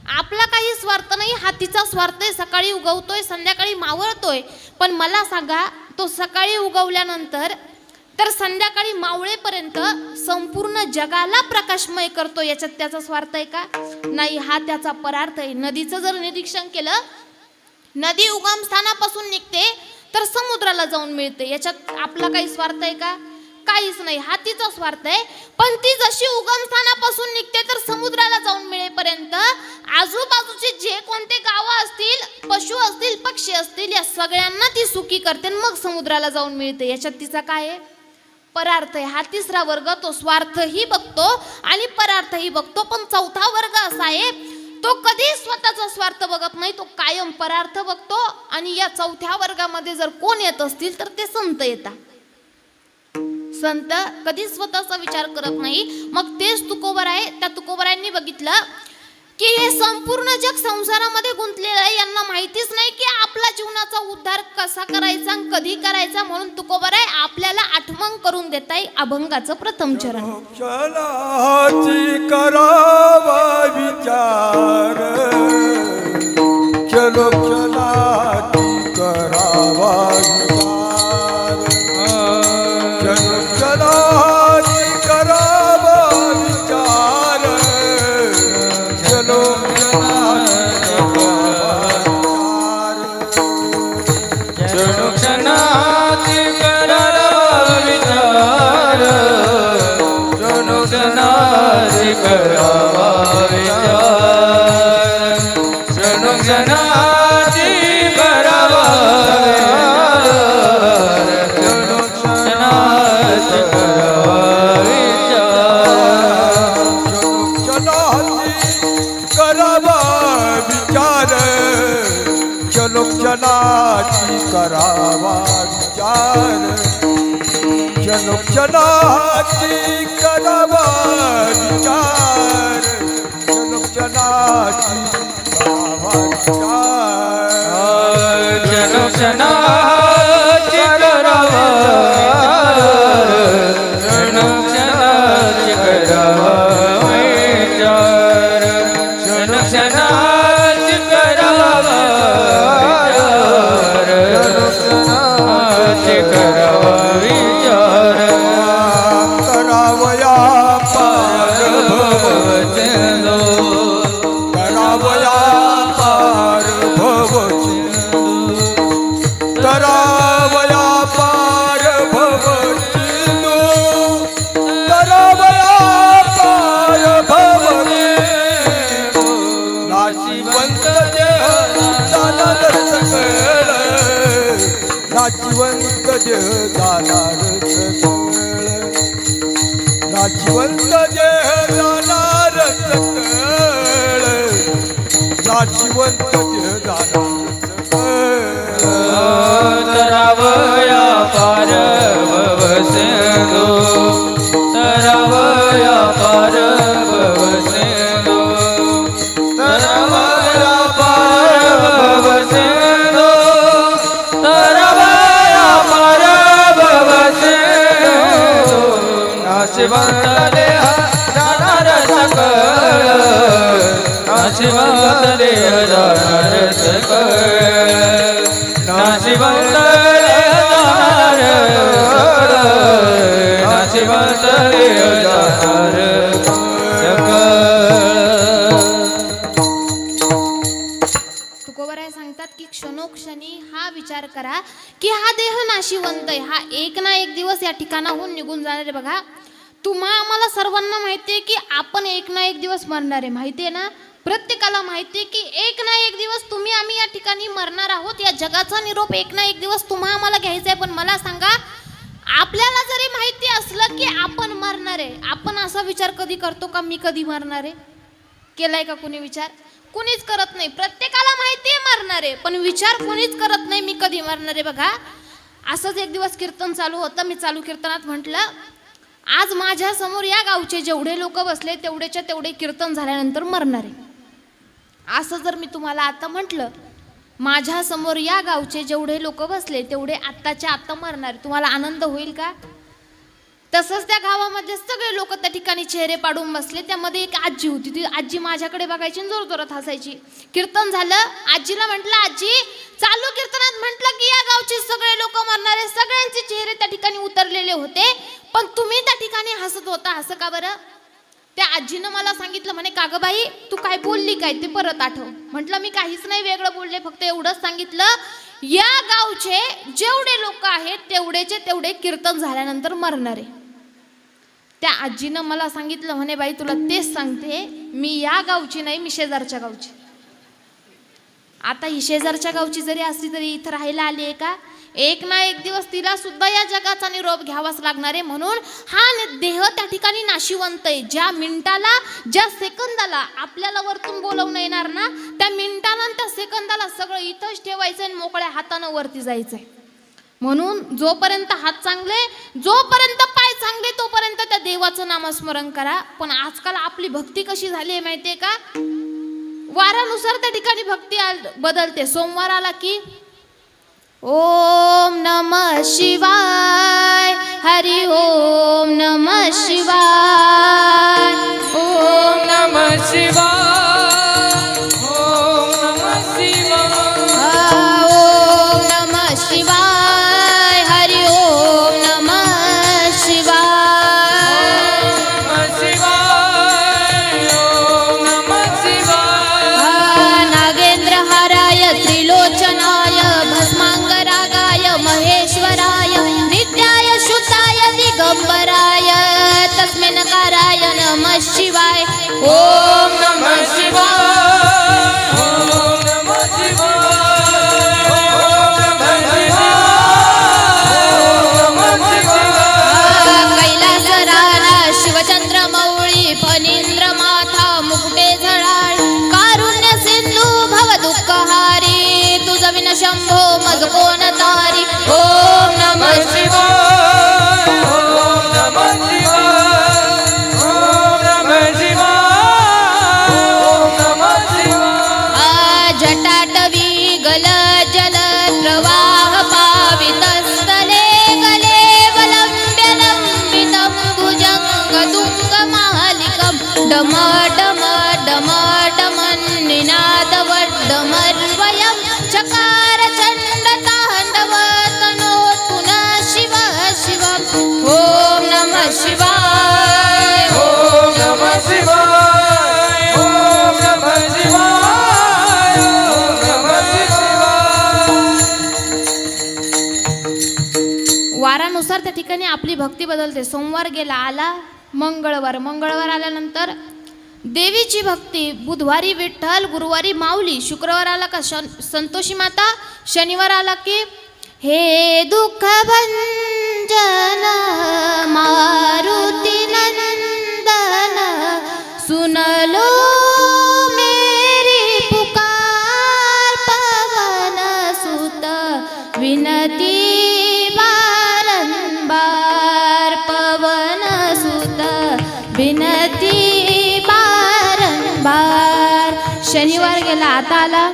आपला काही स्वार्थ नाही. हातीचा स्वार्थ आहे, सकाळी उगवतोय संध्याकाळी मावळतोय. पण मला सांगा तो सकाळी उगवल्यानंतर तर संध्याकाळी मावळेपर्यंत संपूर्ण जगाला प्रकाशमय करतो, याच्यात त्याचा स्वार्थ आहे का? नाही, हा त्याचा परार्थ आहे. नदीचं जर निरीक्षण केलं, नदी उगम स्थानापासून निघते तर समुद्राला जाऊन मिळते, याच्यात आपला काही स्वार्थ आहे का? काहीच नाही, हा तिचा स्वार्थ आहे. पण ती जशी उगम स्थानापासून निघते तर समुद्राला जाऊन मिळेपर्यंत आजूबाजूचे जे कोणते गावं असतील, पशु असतील, पक्षी असतील, या सगळ्यांना ती सुखी करते मग समुद्राला जाऊन मिळते, याच्यात तिचा काय आहे? परार्थ आहे. हा तिसरा वर्ग, तो स्वार्थही बघतो आणि परार्थही बघतो. पण चौथा वर्ग असा आहे तो कधी स्वतःचा स्वार्थ बघत नाही, तो कायम परार्थ बघतो. आणि या चौथ्या वर्गामध्ये जर कोण येत असतील तर ते संत येतात. संत कधी स्वतःचा विचार करत नाही. मग तेच तुकोबर आहे. त्या तुकोबरायांनी बघितलं की हे संपूर्ण जग संसारामध्ये गुंतलेलं आहे, यांना माहितीच नाही की आपला जीवनाचा उद्धार कसा करायचा, कधी करायचा. म्हणून तुकोबर आहे आपल्याला आठवण करून देत आहे अभंगाचं प्रथम चरण. क्षणाची करावा विचार, चलो क्षणाची करावा विचार, चलो क्षणाची करावा विचार, चलो क्षणाची करावा विचार, क्षणो क्षणाची करावा विचार, क्षणो क्षणाची करावा विचार, क्षणो क्षणाची करावा विचार, क्षणाची करावा विचार, क्षणोक्षणाची करावा विचार क्षणोक्षणाची करावा विचार क्षणोक्षणाची करावा विचार क्षणोक्षणाची करावा क्षणोक्षणाची करावा विचार क्षणोक्षणाची करावा क्षणोक्षणाची करावा विचार करावया पार भवचंदो करावया पार भवचिंदू करावया पार भवचिंदू करावया पार भवचिंदू नाशिवंत देह जाणार सकळ नाशिवंत देह जाणार सकळ नाशिवंत देह जाणार सकळ नाशिवंत देह जाणार सकळ तरावया पार भवसिंधू तरावया पार भवसिंधू तरावया पार भवसिंधू तरावया पार भवसिंधू नाशिवंत देह जाणार सकळ नाशिवंत देह जाणार सकळ नाशिवंत जाणार नाशिवंत जाणार तुकोबराय सांगतात की क्षणोक्षणी हा विचार करा की हा देह नाशिवंत आहे, हा एक ना एक दिवस या ठिकाणाहून निघून जाणार आहे. बघा आम्हाला सर्वांना माहिती आहे की आपण एक ना एक दिवस मरणार आहे, माहिती आहे ना. प्रत्येकाला माहिती आहे की एक ना एक दिवस आम्ही या ठिकाणी मरणार आहोत. या जगाचा निरोप एक ना एक दिवस आम्हाला घ्यायचा आहे. पण मला सांगा, आपल्याला जरी माहिती असलं की आपण मरणार आहे, आपण असा विचार कधी करतो का मी कधी मरणार आहे? केलाय का कुणी विचार? कुणीच करत नाही. प्रत्येकाला माहिती आहे मरणार आहे, पण विचार कुणीच करत नाही मी कधी मरणार आहे. बघा असंच एक दिवस कीर्तन चालू होतं. मी चालू कीर्तनात म्हटलं, आज माझ्या समोर या गावचे जेवढे लोक बसले तेवढेच्या तेवढे कीर्तन झाल्यानंतर मरणार आहे. असं जर मी तुम्हाला आता म्हटलं, माझ्या समोर या गावचे जेवढे लोक बसले तेवढे आत्ताच्या आत्ता मरणार, तुम्हाला आनंद होईल का? तसंच त्या गावामध्ये सगळे लोक त्या ठिकाणी चेहरे पाडून बसले. त्यामध्ये एक आजी होती. ती आजी माझ्याकडे बघायची आणि जोरजोरात हसायची. कीर्तन झालं, आजीला म्हटलं, आजी चालू कीर्तनात म्हटलं की या गावचे सगळे लोक मरणार आहे. सगळ्यांचे चेहरे त्या ठिकाणी उतरलेले होते, पण तुम्ही त्या ठिकाणी हसत होता, असं का बरं? त्या आजीनं मला सांगितलं, म्हणे कागं बाई तू काय बोलली काय ते परत आठव. म्हटलं मी काहीच नाही वेगळं बोलले, फक्त एवढंच सांगितलं, या गावचे जेवढे लोक आहेत तेवढेचे तेवढे कीर्तन झाल्यानंतर मरणार आहे. त्या आजीनं मला सांगितलं, म्हणे बाई तुला तेच सांगते, मी या गावची नाही, मी शेजारच्या गावची. आता ही शेजारच्या गावची जरी असली तरी इथं राहायला आली आहे का? एक ना एक दिवस तिला सुद्धा या जगाचा निरोप घ्यावाच लागणार आहे. म्हणून हा देह त्या ठिकाणी नाशिवंत आहे. ज्या मिनिटाला, ज्या सेकंदाला आपल्याला वरतून बोलवणं येणार ना, त्या मिनिटाला आणि त्या सेकंदाला सगळं इथंच ठेवायचं आणि मोकळ्या हातानं वरती जायचंय. म्हणून जोपर्यंत हात चांगले, जोपर्यंत पाय चांगले, तोपर्यंत त्या देवाचं नामस्मरण करा. पण आजकाल आपली भक्ती कशी झाली आहे माहितीये का? वारानुसार त्या ठिकाणी भक्ती बदलते. सोमवार आला की ओम नमः शिवाय, हरि ओम नमः शिवाय, ओम नमः शिवाय, ओम नमः शिवाय, ओम नमः शिवाय, हरि ओम नमः शिवाय, ओम नमः शिवाय, नागेंद्र हाराय त्रिलोचनाय भस्मांगरागाय महेश्वराय नित्याय शुद्धाय दिगंबराय तस्मै नकाराय नमः शिवाय. ओम नमः तारी ओम नमः शिवाय ओम नमः शिवाय ओम नमः शिवाय ओम नमः शिवाय जटाटवी गल जल प्रवाह पावितस्थले गले वलंब्य लंबितं भुजंग तुंग मालिकं डम डम डम डमन्निनादवड्डमर्वयं चकार चण्ड ताण्डव तनोतु नः शिव शिव ओम नमः शिवाय ओम नमः शिवाय ओम नमः शिवाय ओम नमः शिवाय वारानुसार त्या ठिकाणी आपली भक्ती बदलते. सोमवार गेला, आला मंगळवार, मंगळवार आल्यानंतर देवीची भक्ती, बुधवारी विठ्ठल, गुरुवारी माऊली, शुक्रवार आला का संतोषी माता, शनिवार आला की हे दुःख भंजन मारुती नंदन सुनलो मेरी पुकार पवन सुत विनती बारंबार पवन सुत विनती बारंबार. शनिवार गेला, आता आला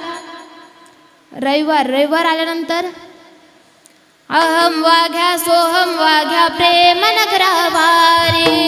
रविवार, रविवार आल्यानंतर अहम वाघ्या सोहम वाघ्या प्रेम नगरावारी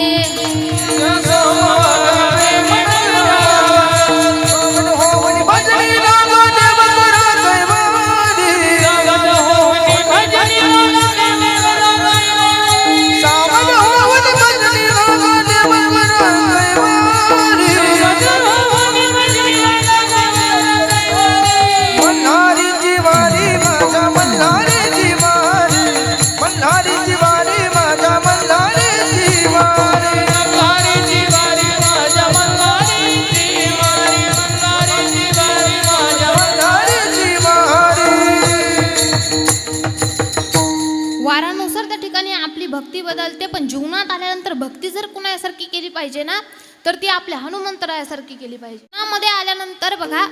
वारानुसार त्या ठिकाणी आपली भक्ती बदलते. पण जीवनात आल्यानंतर भक्ती जर कुणासारखी केली पाहिजे ना, तर ती आपल्या हनुमंतरायासारखी केली पाहिजे. मध्ये आल्यानंतर बघा,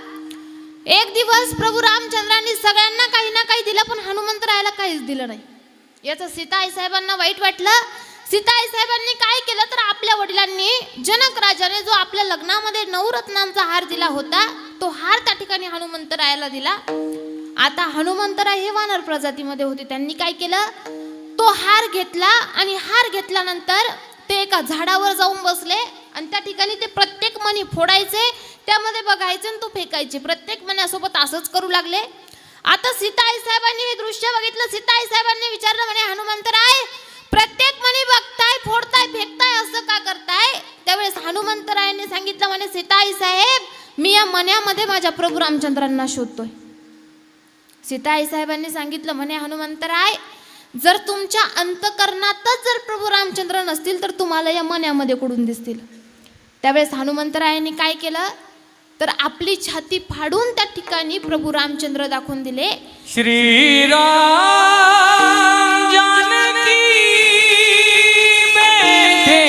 एक दिवस प्रभू रामचंद्रांनी सगळ्यांना काही ना काही दिलं, पण हनुमंतरायाला काहीच दिलं नाही. याचं सीताई साहेबांना वाईट वाटलं. सीताई साहेबांनी काय केलं, तर आपल्या वडिलांनी जनक राजाने जो आपल्या लग्नामध्ये नवरत्नांचा हार दिला होता, तो हार त्या ठिकाणी हनुमंतरायाला दिला. आता हनुमंतराय हे वानर प्रजातीमध्ये होते. त्यांनी काय केलं, तो हार घेतला आणि हार घेतल्यानंतर ते एका झाडावर जाऊन बसले आणि त्या ठिकाणी ते प्रत्येक मणी फोडायचे, त्यामध्ये बघायचे आणि तो फेकायचे. प्रत्येक मण्यासोबत असंच करू लागले. आता सीताई साहेबांनी हे दृश्य बघितलं. सीताई साहेबांनी विचारलं, म्हणे हनुमंतराय, प्रत्येक मणी बघताय, फोडताय, फेकताय, असं का करताय? त्यावेळेस हनुमंतरायांनी सांगितलं, म्हणे सीताई साहेब, मी या मण्यामध्ये माझ्या प्रभू रामचंद्रांना शोधतोय. सीताई साहेबांनी सांगितलं, म्हणे हनुमंतराय, जर तुमच्या अंतकरणातच जर प्रभू रामचंद्र नसतील तर तुम्हाला या मण्यामध्ये कुठून दिसतील? त्यावेळेस हनुमंतरायांनी काय केलं, तर आपली छाती फाडून त्या ठिकाणी प्रभू रामचंद्र दाखवून दिले. श्रीराम जानकी बैठे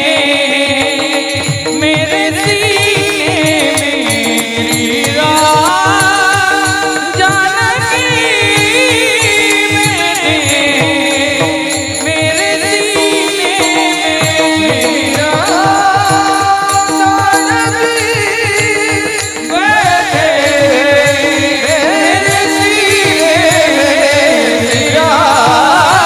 मेरे सीने में, श्रीराम जानकी बैठे मेरे सीने में, श्रीराम जानकी बैठे मेरे सीने में, श्रीराम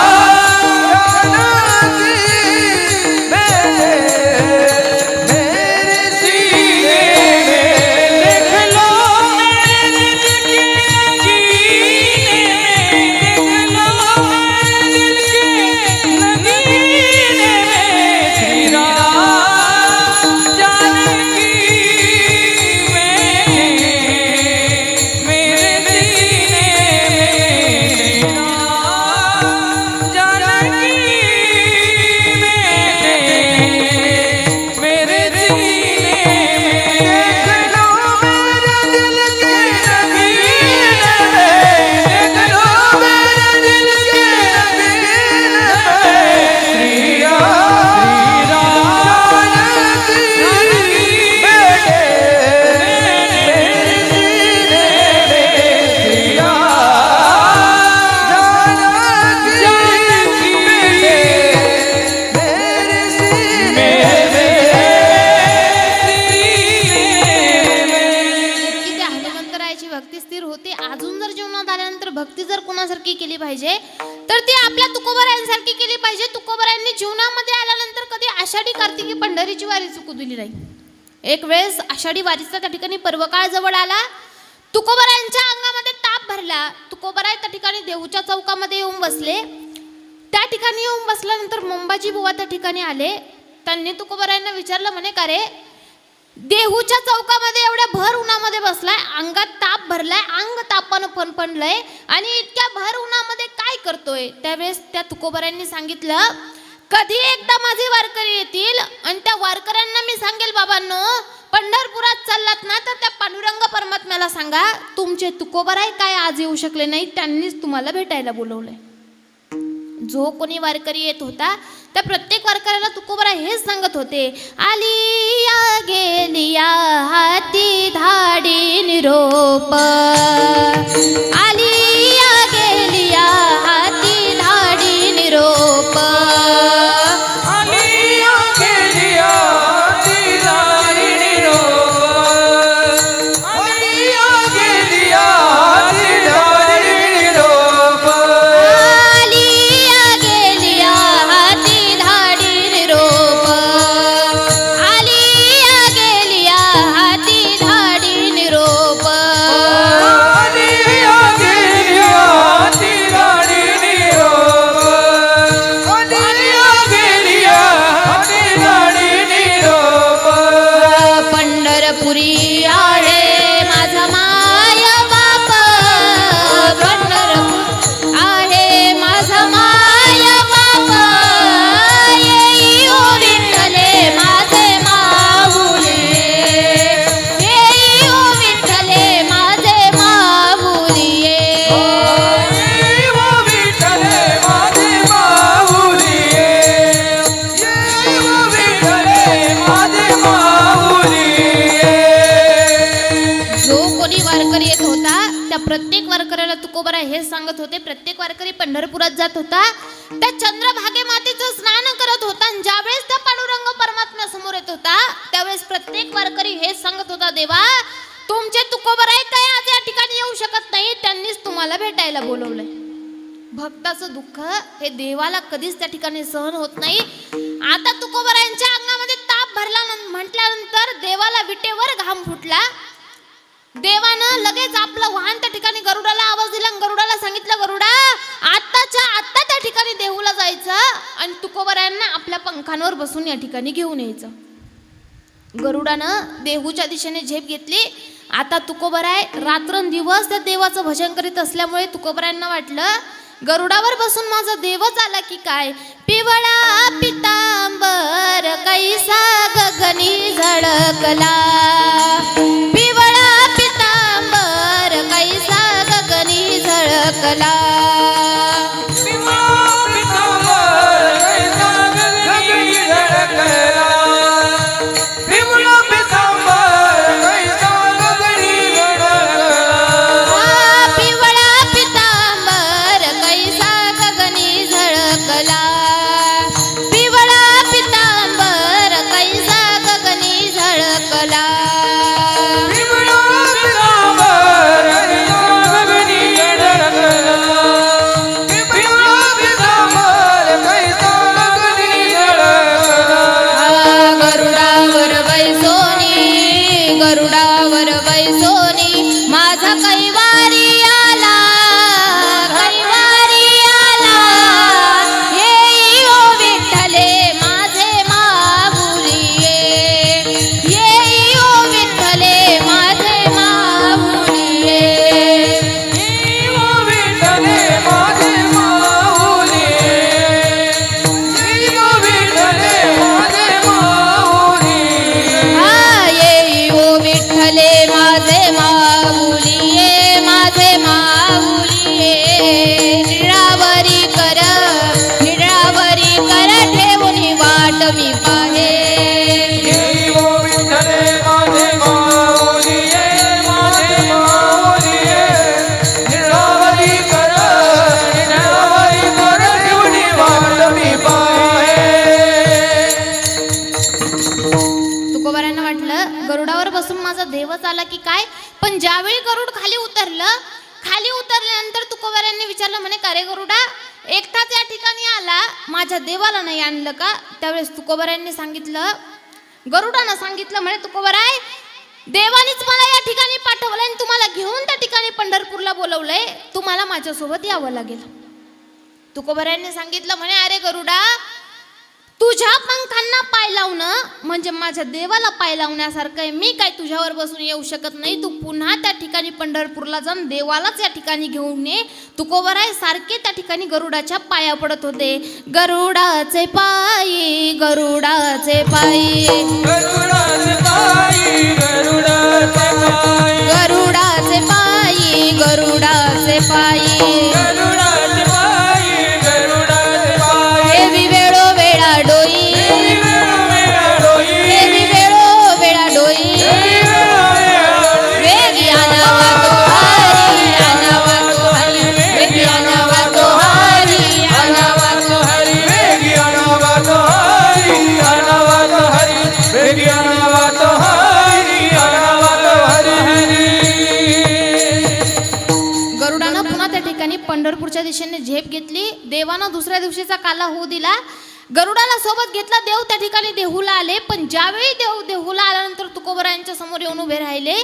भक्ती जर कुणासारखी केली पाहिजे तर ती आपल्या तुकोबरायांसारखी केली पाहिजे. तुकोबरायांनी जीवनामध्ये आल्यानंतर कधी आषाढी कार्तिकी पंढरीची वारी चुकू दिली नाही. एक वेळेस आषाढी वारीचा त्या ठिकाणी पर्वकाळ जवळ आला. तुकोबरायांच्या अंगामध्ये ताप भरला. तुकोबराय त्या ठिकाणी देहूच्या चौकामध्ये येऊन बसले. त्या ठिकाणी येऊन बसल्यानंतर मुंबाजी बुवा त्या ठिकाणी आले. त्यांनी तुकोबरायांना विचारलं, म्हणे का रे देहूच्या चौकामध्ये एवढ्या भर उन्हामध्ये बसलाय, अंगात ताप भरलाय, अंग तापानं फणफणलंय आणि इतक्या भर उन्हामध्ये काय करतोय? त्यावेळेस त्या तुकोबरायांनी सांगितलं, कधी एकदा माझे वारकरी येतील आणि त्या वारकऱ्यांना मी सांगेल, बाबांनो पंढरपुरात चाललात ना तर त्या पांडुरंग परमात्म्याला सांगा तुमचे तुकोबराय काय आज येऊ शकले नाही, त्यांनीच तुम्हाला भेटायला बोलवलंय. जो कोणी वारकरी येत होता त्या प्रत्येक वारकऱ्याला तुकोबराय हेच सांगत होते, आलिया गेलिया हाती धाडी निरोप, आलिया गेलिया हाती धाडी निरोप, आलिया गेलिया हाती धाडी निरोप, आलिया गेलिया हाती धाडी निरोप, आलिया गेलिया हाती धाडी निरोप, आलिया गेलिया हाती धाडी निरोप, आलिया गेलिया हाती धाडी निरोप, आलिया गेलिया हाती धाडी निरोप. पंढरपुरी आहे माझा माय बाप, पंढरपूर आहे माझा माय बाप, येई ओ विठ्ठले माझे माऊली, येई ओ विठ्ठले माझे माऊली, येई ओ विठ्ठले माझे माऊली, येई ओ विठ्ठले माझे माऊली. जो कोणी वारकरी येत होता त्या प्रत्येक वारकऱ्याला तुकोबराय हेच सांगत होते. प्रत्येक वारकरी पंढरपुरात जात होता, त्या चंद्रभागे मातेचं स्नान करत होता आणि ज्यावेळेस त्या पांडुरंग परमात्म्या समोर येत होता त्यावेळेस प्रत्येक वारकरी हेच सांगत होता, देवा तुमचे तुकोबराय काय आज या ठिकाणी येऊ शकत नाही, त्यांनीच तुम्हाला भेटायला बोलवलंय. भक्ताचं दुःख हे देवाला कधीच त्या ठिकाणी सहन होत नाही. आता तुकोबरायांच्या अंगामध्ये ताप भरला म्हटल्यानंतर देवाला विटेवर घाम फुटला. देवानं लगेच आपलं वाहन त्या ठिकाणी गरुडाला आवाज दिला आणि गरुडाला सांगितलं, गरुडा आत्ताच्या आत्ता त्या ठिकाणी देहूला जायचं आणि तुकोबरायांना आपल्या पंखांवर बसून या ठिकाणी घेऊन यायचं. गरुडानं देहूच्या दिशेने झेप घेतली. आता तुकोबराय रात्रंदिवस त्या देवाचं भजन करीत असल्यामुळे तुकोबरायांना वाटलं गरुडावर बसून माझा देवच आला की काय. पिवळा पितांबर कैसा गगनी झळकला, पिवळा पितांबर कैसा गगनी झळकला, पिवळा पितांबर कैसा गगनी झळकला, पिवळा पितांबर कैसा गगनी झळकला, गरुडावर बैसोनी, गरुडावर बैसोनी माझा कैवारी आला, कैवारी आला, येई ओ विठ्ठले माझे माऊली, येई ओ विठ्ठले माझे माऊली, येई ओ विठ्ठले माझे माऊली, येई ओ विठ्ठले माझे माऊली. येई ओ विठ्ठले माझे माऊली, माझे माऊली, निरावरी कर ठेवून वाट मी पाहे, येई ओ विठ्ठले माझे माऊली, माझे माऊली, निरावरी कर ठेवून वाट मी पाहे. तुकोबारांना वाटलं गरुडावर बसून माझा देवच आला की काय. पण ज्यावेळी गरुड खाली उतरलं, खाली उतरल्यानंतर तुकोबारायांनी विचारलं म्हणे का रे गरुडा एकटाच या ठिकाणी आला, माझ्या देवाला नाही आणलं का? त्यावेळेस तुकोबारायांनी सांगितलं, गरुडानं सांगितलं म्हणे तुकोबाराय देवानीच मला या ठिकाणी पाठवलंय आणि तुम्हाला घेऊन त्या ठिकाणी पंढरपूरला बोलवलंय, तुम्हाला माझ्यासोबत यावं लागेल. तुकोबारायांनी सांगितलं म्हणे अरे गरुडा तुझ्या पंखांना पाय लावणं म्हणजे माझ्या देवाला पाय लावण्यासारखं आहे. मी काय तुझ्यावर बसून येऊ शकत नाही. तू पुन्हा त्या ठिकाणी पंढरपूरला जाऊन देवालाच या ठिकाणी घेऊन ये. तुकोबाराय सारखे त्या ठिकाणी गरुडाच्या पाया पडत होते. गरुडाचे पायी गरुडाचे पायी गरुडाचे पायी गरुडाचे पायी गरुडाचे पायी गरुडाचे पायी गरुडाचे पायी गरुडाचे पायी देवी वेळो वेळा डोई देवी वेळो वेळा डोई वेगी आनावा तो हरी आनावा तो हरी वेगी आनावा तो हरी आनावा तो हरी वेगी आनावा तो हरी आनावा तो हरी वेगी आनावा तो हरी आनावा तो हरी. गरुडानं पुन्हा त्या ठिकाणी पंढरपूरच्या दिशेने झेप घेतली. देवानं दुसऱ्या दिवशीचा काला होऊ दिला. गरुडाला सोबत घेतला. देव त्या ठिकाणी देहूला आले. पण ज्यावेळी देव देहूला आल्यानंतर तुकोबारायांच्या समोर येऊन उभे राहिले.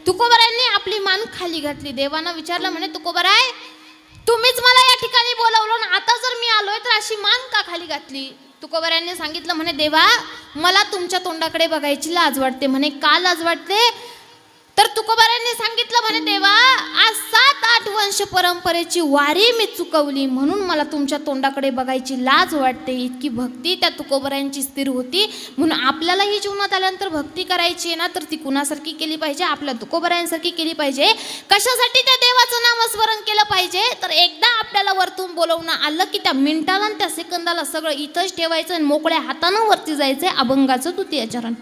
तुकोबारायांनी आपली मान खाली घातली. देवानं विचारलं म्हणे तुकोबाराय तुम्हीच मला या ठिकाणी बोलावलं आणि आता जर मी आलोय तर अशी मान का खाली घातली? तुकोबारायांनी सांगितलं म्हणे देवा मला तुमच्या तोंडाकडे बघायची लाज वाटते. म्हणे का लाज वाटते? तर तुकोबारायांनी सांगितलं म्हणे देवा आज 7-8 वर्ष परंपरेची वारी मी चुकवली म्हणून मला तुमच्या तोंडाकडे बघायची लाज वाटते. इतकी भक्ती त्या तुकोबारायांची स्थिर होती. म्हणून आपल्यालाही जीवनात आल्यानंतर भक्ती करायची आहे ना तर ती कुणासारखी केली पाहिजे? आपल्या तुकोबारायांसारखी केली पाहिजे. कशासाठी त्या देवाचं नामस्मरण केलं पाहिजे? तर एकदा आपल्याला वरतून बोलवणं आलं की त्या मिनिटाला आणि त्या सेकंदाला सगळं इथंच ठेवायचं आणि मोकळ्या हातानं वरती जायचंय. अभंगाचं द्वितीय चरण.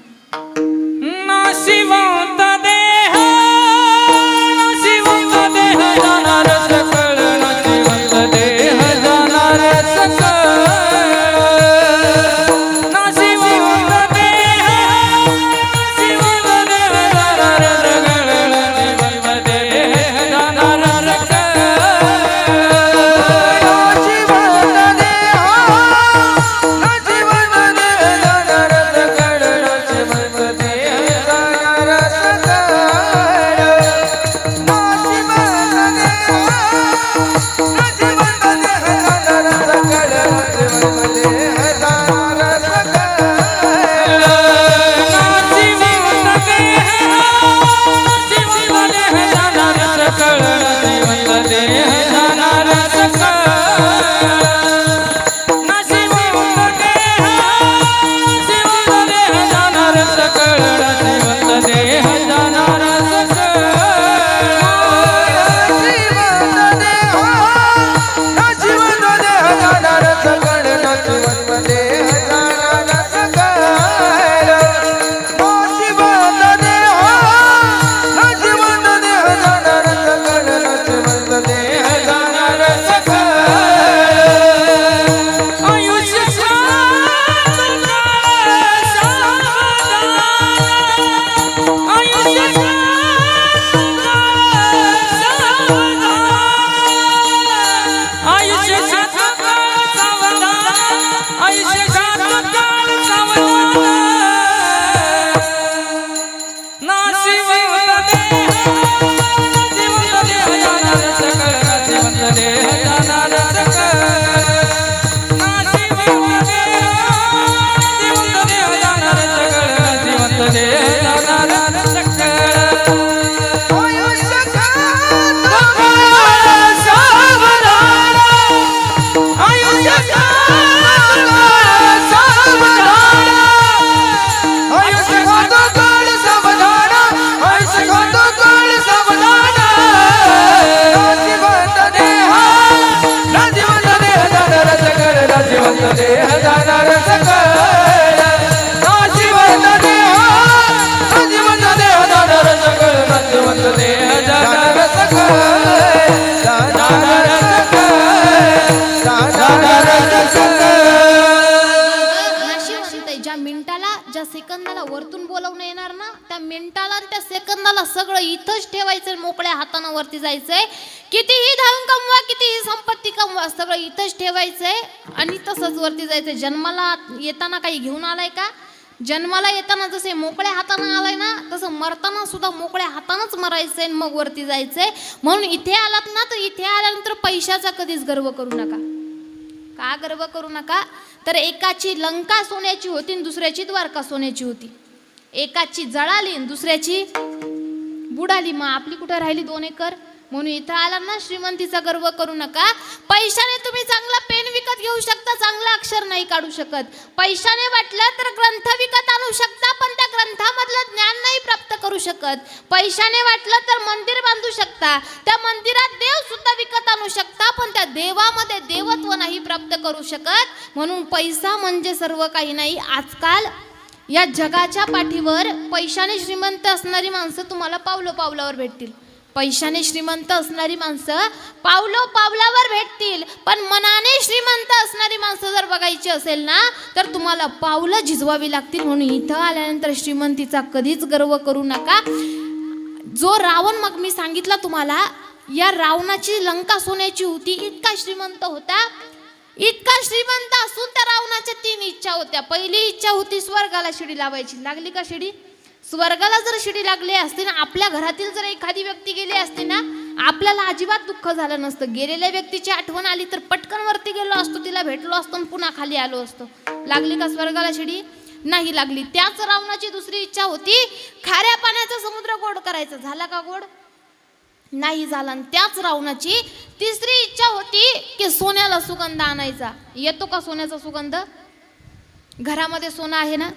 नाशिवंत देह नाशिवंत देह जाणार सकळ नाशिवंत देह जाणार सकळ नाशिवंत देह नाशिवंत देह जाणार सकळ नाशिवंत देह जाणार सकळ नाशिवंत देह नाशिवंत देह जाणार सकळ नाशिवंत देह सेकंदाला सगळं इथंच ठेवायचं, मोकळ्या हातानं वरती जायचंय. कितीही धन कमवा, कितीही संपत्ती कमवा, सगळं इथंच ठेवायचंय आणि तसंच वरती जायचंय. जन्माला येताना काही घेऊन आलाय का? जन्माला येताना जसे मोकळ्या हातानं आलाय ना, तसं मरताना सुद्धा मोकळ्या हातानंच मरायचंय, मग वरती जायचंय. म्हणून इथे आलात ना, तर इथे आल्यानंतर पैशाचा कधीच गर्व करू नका. का गर्व करू नका? तर एकाची लंका सोन्याची होती आणि दुसऱ्याची द्वारका सोन्याची होती. एकाची जळाली आणि दुसऱ्याची बुडाली, मग आपली कुठे राहिली 2 एकर. म्हणून इथं आला ना, श्रीमंतीचा गर्व करू नका. पैशाने तुम्ही चांगला पेन विकत घेऊ शकता, चांगला अक्षर नाही काढू शकत. पैशाने वाटलं तर ग्रंथ विकत आणू शकता, पण त्या ग्रंथामधलं ज्ञान नाही प्राप्त करू शकत. पैशाने वाटलं तर मंदिर बांधू शकता, त्या मंदिरात देव सुद्धा विकत आणू शकता, पण त्या देवामध्ये देवत्व नाही प्राप्त करू शकत. म्हणून पैसा म्हणजे सर्व काही नाही. आजकाल या जगाच्या पाठीवर पैशाने श्रीमंत असणारी माणसं तुम्हाला पावलो पावलावर भेटतील. पैशाने श्रीमंत असणारी माणसं पावलो पावलावर भेटतील, पण मनाने श्रीमंत असणारी माणसं जर बघायची असेल ना, तर तुम्हाला पावलं झिजवावी लागतील. म्हणून इथं आल्यानंतर श्रीमंतीचा कधीच गर्व करू नका. जो रावण, मग मी सांगितलं तुम्हाला, या रावणाची लंका सोन्याची होती. इतका श्रीमंत होता, इतका श्रीमंत असून त्या रावणाच्या 3 इच्छा होत्या. पहिली इच्छा होती स्वर्गाला शिडी लावायची. लागली का शिडी? स्वर्गाला जर शिडी लागली असती ना, आपल्या घरातील जर एखादी व्यक्ती गेली असती ना, आपल्याला अजिबात दुःख झालं नसतं. गेलेल्या व्यक्तीची आठवण आली तर पटकन वरती गेलो असतो, तिला भेटलो असतो आणि पुन्हा खाली आलो असतो. लागली का स्वर्गाला शिडी? नाही लागली. त्याच रावणाची दुसरी इच्छा होती खाऱ्या पाण्याचा समुद्र गोड करायचा. झाला का गोड? नाही झाला. त्याच रावणाची तिसरी इच्छा होती की सोन्याला सुगंध आणायचा. येतो का सोन्याचा सुगंध? घरामध्ये सोनं आहे ना?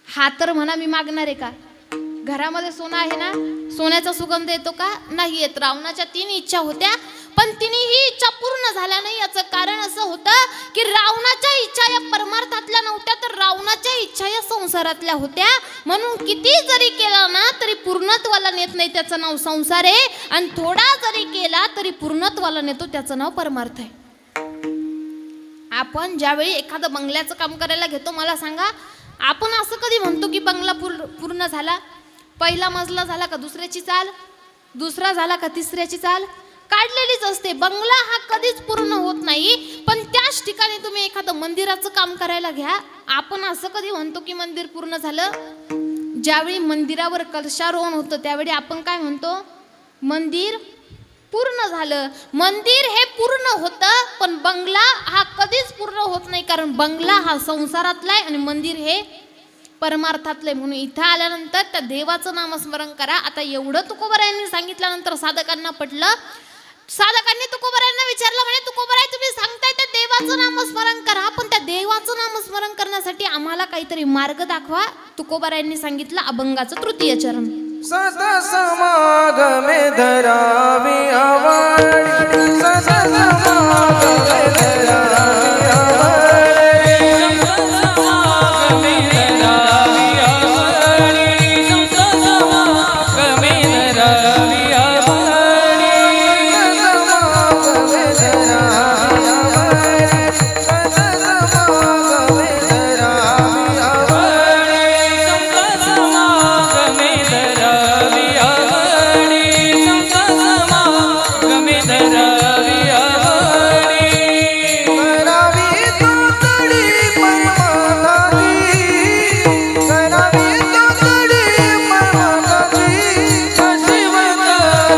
हा तर म्हणा मी मागणार आहे का? घरामध्ये सोनं आहे ना, सोन्याचा सुगंध येतो का? नाही येत. रावणाच्या 3 इच्छा होत्या, पण तिन्ही इच्छा पूर्ण झाल्या नाही. याचं कारण असं होतं की रावणाच्या इच्छा या परमार्थातल्या नव्हत्या, तर रावणाच्या इच्छा या संसारातल्या होत्या. म्हणून किती जरी केला ना तरी पूर्णत्वाला नेत नाही, त्याचं नाव संसार आहे. आणि थोडा जरी केला तरी पूर्णत्वाला नेतो, त्याचं नाव परमार्थ आहे. आपण ज्यावेळी एखादं बंगल्याचं काम करायला घेतो, मला सांगा, आपण असं कधी म्हणतो की बंगला पूर्ण झाला? पहिला मजला झाला का दुसऱ्याची चाल? दुसरा झाला का तिसऱ्याची चाल? काढलेलीच असते. बंगला हा कधीच पूर्ण होत नाही. पण त्याच ठिकाणी तुम्ही एखादं मंदिराचं काम करायला घ्या, आपण असं कधी म्हणतो की मंदिर पूर्ण झालं? ज्यावेळी मंदिरावर कलशारोहण होतं त्यावेळी आपण काय म्हणतो? मंदिर पूर्ण झालं. मंदिर हे पूर्ण होतं, पण बंगला हा कधीच पूर्ण होत नाही, कारण बंगला हा संसारातला आहे आणि मंदिर हे परमार्थातलं आहे. म्हणून इथं आल्यानंतर त्या देवाचं नामस्मरण करा. आता एवढं तुकोबरायांनी सांगितल्यानंतर साधकांना पटलं. साधकांनी तुकोबरायांना विचारलं, म्हणे तुकोबराय तुम्ही सांगताय त्या देवाचं नामस्मरण करा, पण त्या देवाचं नामस्मरण करण्यासाठी आम्हाला काहीतरी मार्ग दाखवा. तुकोबरायांनी सांगितलं अभंगाचं 3य चरण. सदा समागमे धरावी आवाडी, सदा समागमे धरावी आवाडी, समागमे धरावी आवाडी, समागमे धरावी आवाडी, समागमे धरावी आवाडी, समागमे धरावी आवाडी, समागमे धरावी आवाडी, समागमे धरावी आवाडी. करावी तोतडी परमार्थाची, करावी तोतडी परमार्थाची, नशिवंत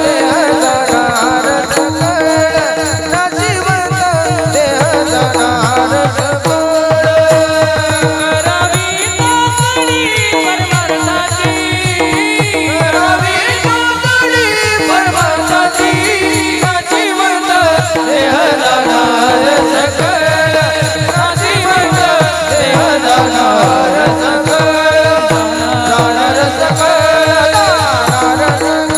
देह जाणार सकळ, नशिवंत देह जाणार सकळ. करावी तोतडी परमार्थाची, करावी तोतडी परमार्थाची, नशिवंत देह जाणार सकळ, नशिवंत देह जाणार सकळ, जाणार सकळ, जाणार सकळ.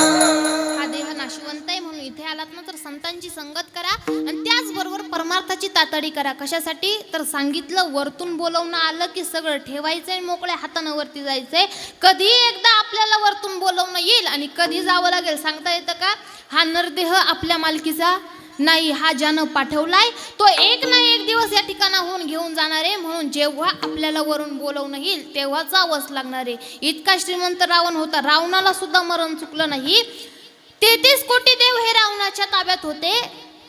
हा देह नाशिवंत आहे. म्हणून इथे आलात ना तर संतांची संगत करा आणि त्याचबरोबर परमार्थाची तातडी करा. कशासाठी? तर सांगितलं वरतून बोलवणं आलं की सगळं ठेवायचंय आणि मोकळ्या हातानं वरती जायचंय. कधी एकदा आपल्याला वरतून बोलवणं येईल आणि कधी जावं लागेल सांगता येतं का? हा नरदेह आपल्या मालकीचा नाही, हा ज्यानं पाठवलाय तो एक ना एक दिवस या ठिकाणाहून घेऊन जाणार आहे, म्हणून जेव्हा आपल्याला वरून बोलवणं येईल तेव्हा जावंच लागणार आहे. इतका श्रीमंत रावण होता, रावणाला सुद्धा मरण चुकलं नाही. 33 कोटी देव हे रावणाच्या ताब्यात होते.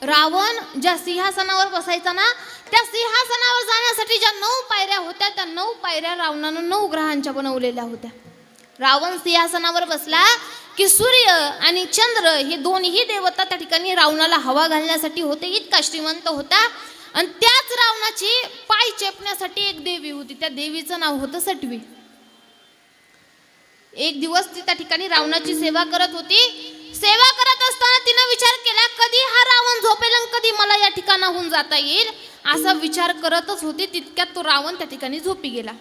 रावण ज्या सिंहासनावर बसायचा ना, त्या सिंहासनावर जाण्यासाठी ज्या 9 पायऱ्या होत्या, त्या 9 पायऱ्या रावणानं 9 ग्रहांच्या बनवलेल्या होत्या. रावण सिंहासनावर बसला की सूर्य आणि चंद्र हे दोन्ही देवता त्या ठिकाणी रावणाला हवा घालण्यासाठी होते. इतका श्रीमंत होता. आणि त्याच रावणाची पाय चेपण्यासाठी एक देवी होती. त्या देवीचं नाव होतं सटवी. एक दिवस ती त्या ठिकाणी रावणाची सेवा करत होती. सेवा करत असताना तिनं विचार केला, कधी हा रावण झोपेल आणि कधी मला या ठिकाणाहून जाता येईल, असा विचार करतच होती. तितक्यात तो रावण त्या ठिकाणी झोपी गेला.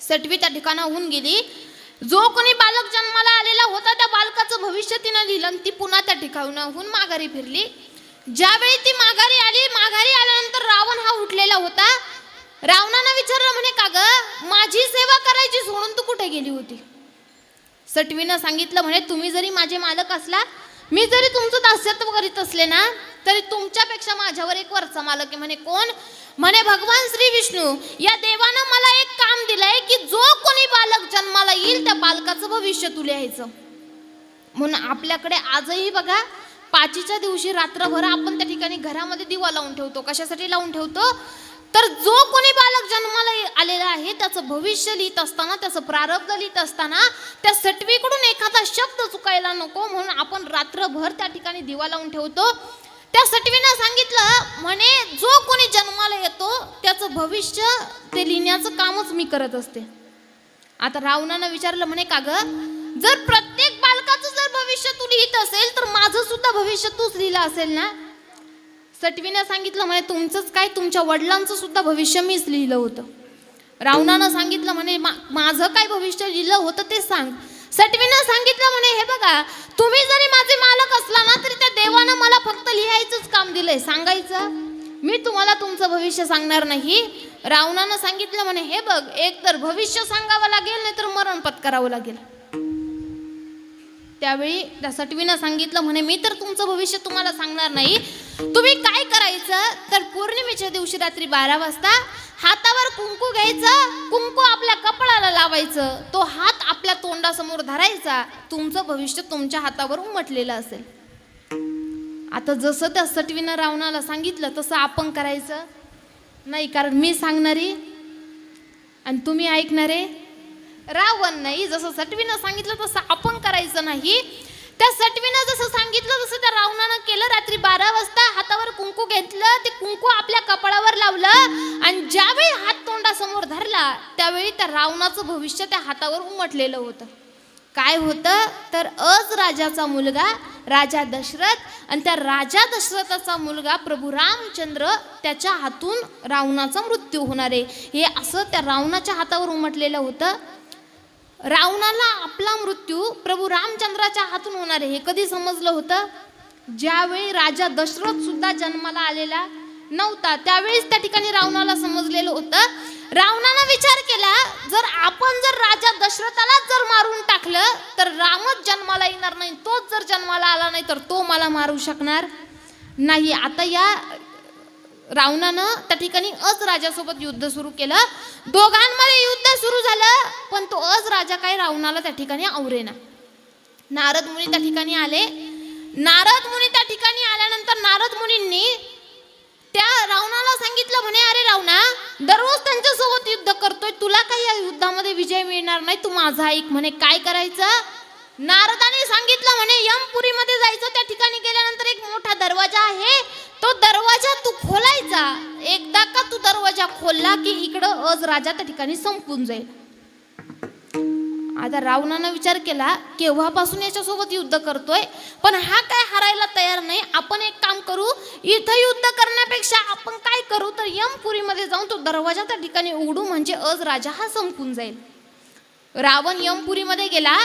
सटवी त्या ठिकाणाहून गेली. जो कोणी बालक जन्माला आलेला होता त्या बालकाचं भविष्य तिनं लिहिलं आणि ती पुन्हा त्या ठिकाणाहून माघारी फिरली. ज्यावेळी ती माघारी आल्यानंतर रावण हा उठलेला होता. रावणानं विचारलं, म्हणे का ग, माझी सेवा करायची सोडून तू कुठे गेली होती? सटवीनं सांगितलं, म्हणे तुम्ही जरी माझे मालक असला, मी जरी तुमचं दास्यत्व करीत असले ना, तरी तुमच्यापेक्षा माझ्यावर एक वरचा मालक आहे. म्हणे कोण? म्हणे भगवान श्री विष्णू. या देवानं मला एक काम दिलंय की जो कोणी बालक जन्माला येईल त्या बालकाचं भविष्य तू लिहायचं. म्हणून आपल्याकडे आजही बघा, पाचीच्या दिवशी रात्रभर आपण त्या ठिकाणी घरामध्ये दिवा लावून ठेवतो. कशासाठी लावून ठेवतो? तर जो कोणी बालक जन्माला आलेला आहे त्याचं भविष्य लिहित असताना, त्याचं प्रारब्ध लिहित असताना त्या सटवीकडून एखादा शब्द चुकायला नको म्हणून आपण रात्रभर त्या ठिकाणी दिवा लावून ठेवतो. त्या सटवीनं सांगितलं, म्हणे जो कोणी जन्माला येतो त्याचं भविष्य ते लिहिण्याचं कामच मी करत असते. आता रावणानं विचारलं, म्हणे का ग, जर प्रत्येक बालकाचं जर भविष्य तू लिहित असेल तर माझं सुद्धा भविष्य तूच लिहिलं असेल ना? सटवीनं सांगितलं, म्हणे तुमचंच काय, तुमच्या वडिलांचं सुद्धा भविष्य मीच लिहिलं होतं. रावणानं सांगितलं, म्हणे माझं काय भविष्य लिहिलं होतं ते सांग. सटवीनं सांगितलं, म्हणे हे बघा, तुम्ही जरी माझे मालक असला ना तरी त्या देवानं मला फक्त लिहायचंच काम दिलंय, सांगायचं. मी तुम्हाला तुमचं भविष्य सांगणार नाही. रावणानं सांगितलं, म्हणे हे बघ, एक तर भविष्य सांगावं लागेल नाही तर मरण पत्करावं लागेल. त्यावेळी त्या सटवीनं सांगितलं, म्हणे मी तर तुमचं भविष्य तुम्हाला सांगणार नाही. तुम्ही काय करायचं तर पौर्णिमेच्या दिवशी रात्री 12 वाजता हातावर कुंकू घ्यायचं, कुंकू आपल्या कपाळाला लावायचं, तो हात आपल्या तोंडासमोर धरायचा, तुमचं भविष्य तुमच्या हातावर उमटलेलं असेल. आता जसं त्या सटवीनं रावणाला सांगितलं तसं आपण करायचं नाही, कारण मी सांगणारी आणि तुम्ही ऐकणारे रावण नाही. जसं सटवीनं सांगितलं तसं आपण करायचं नाही. त्या सटवीनं जसं सांगितलं तसं त्या रावणानं केलं. रात्री 12 वाजता हातावर कुंकू घेतलं, ते कुंकू आपल्या कपाळावर लावलं आणि ज्यावेळी हात तोंडासमोर धरला त्यावेळी त्या रावणाचं भविष्य त्या हातावर उमटलेलं होतं. काय होतं तर अज राजाचा मुलगा राजा दशरथ आणि त्या राजा दशरथाचा मुलगा प्रभू रामचंद्र, त्याच्या हातून रावणाचा मृत्यू होणार आहे, हे असं त्या रावणाच्या हातावर उमटलेलं होतं. रावणाला आपला मृत्यू प्रभू रामचंद्राच्या हातून होणार आहे हे कधी समजलं होतं? ज्यावेळी राजा दशरथ सुद्धा जन्माला आलेला नव्हता त्यावेळीच त्या ठिकाणी रावणाला समजलेलं होतं. रावणानं विचार केला, जर आपण जर राजा दशरथालाच जर मारून टाकलं तर रामच जन्माला येणार नाही, तोच जर जन्माला आला नाही तर तो मला मारू शकणार नाही. आता या रावणानं त्या ठिकाणी अज राजासोबत युद्ध सुरू केलं. दोघांमध्ये युद्ध सुरू झालं पण तो अज राजा काही रावणाला त्या ठिकाणी आवरेना. नारद मुनी त्या ठिकाणी आले. नारद मुनी त्या ठिकाणी आल्यानंतर नारद मुनींनी त्या रावणाला सांगितलं, म्हणे अरे रावणा, दररोज त्यांच्यासोबत युद्ध करतोय, तुला काही या युद्धामध्ये विजय मिळणार नाही, तू माझा ऐक. म्हणे काय करायचं? नारदाने सांगितलं, म्हणे यमपुरीमध्ये जायचं. त्या ठिकाणी गेल्यानंतर एक मोठा दरवाजा आहे, तो दरवाजा तू खोलायचा. एकदा का तू दरवाजा खोलला की इकडं अज राजा त्या ठिकाणी संपून जाईल. आता रावणानं विचार केला, केव्हापासून याच्यासोबत युद्ध करतोय पण हा काय हरायला तयार नाही. आपण एक काम करू, इथं युद्ध करण्यापेक्षा आपण काय करू तर यमपुरीमध्ये जाऊन तो दरवाजा त्या ठिकाणी उघडू, म्हणजे अज राजा हा संपून जाईल. रावण यमपुरीमध्ये गेला.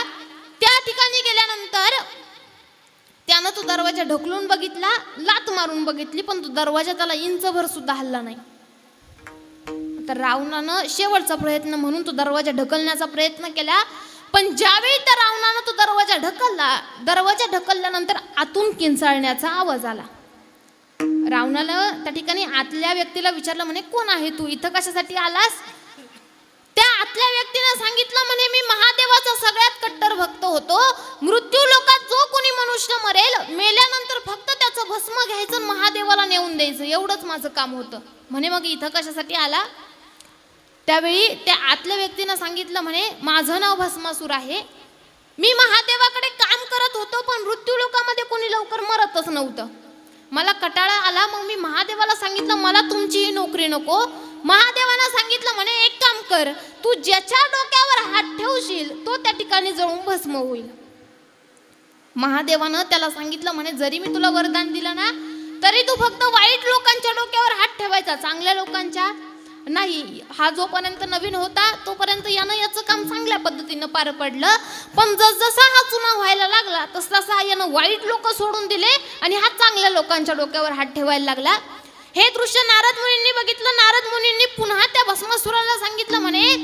त्या ठिकाणी गेल्यानंतर त्यानं तो दरवाजा ढकलून बघितला, लात मारून बघितली, पण तो दरवाजा त्याला इंचभर सुद्धा हलला नाही. तर रावणानं शेवटचा प्रयत्न म्हणून तो दरवाजा ढकलण्याचा प्रयत्न केला, पण ज्यावेळी त्या रावणानं तो दरवाजा ढकलला, दरवाजा ढकलल्यानंतर आतून किंचाळण्याचा आवाज आला. रावणाला त्या ठिकाणी आतल्या व्यक्तीला विचारलं म्हणे कोण आहे तू, इथं कशासाठी आलास? त्या आतल्या व्यक्तीने सांगितलं म्हणे मी महादेवाचा सगळ्यात कट्टर भक्त होतो. मृत्यू लोकात जो कोणी मनुष्य मरेल, मेल्यानंतर फक्त त्याचं भस्म घ्यायचं आणि महादेवाला नेऊन द्यायचं, एवढंच माझं काम होतं. म्हणे मग इथं कशासाठी आला? त्यावेळी त्या आतल्या व्यक्तीनं सांगितलं म्हणे माझं नाव भस्मासूर आहे. मी महादेवाकडे काम करत होतो, पण मृत्यू लोकामध्ये कोणी लवकर मरतच नव्हतं. मला कटाळा आला, मग मी महादेवाला सांगितलं मला तुमची ही नोकरी नको. महादेवानं सांगितलं म्हणे एक काम कर, तू ज्याच्या डोक्यावर हात ठेवशील तो त्या ठिकाणी जळून भस्म होईल. महादेवानं त्याला सांगितलं म्हणे जरी मी तुला वरदान दिलं ना, तरी तू फक्त वाईट लोकांच्या डोक्यावर हात ठेवायचा, चांगल्या लोकांच्या नाही. हा जोपर्यंत नवीन होता तोपर्यंत यानं याचं काम चांगल्या पद्धतीनं पार पडलं, पण जसजसा हा चुना व्हायला लागला तसतसा यानं वाईट लोक सोडून दिले आणि हा चांगल्या लोकांच्या डोक्यावर हात ठेवायला लागला. हे दृश्य नारद मुनींनी बघितलं. नारद मुनींनी पुन्हा त्या भस्मासुराला सांगितलं म्हणे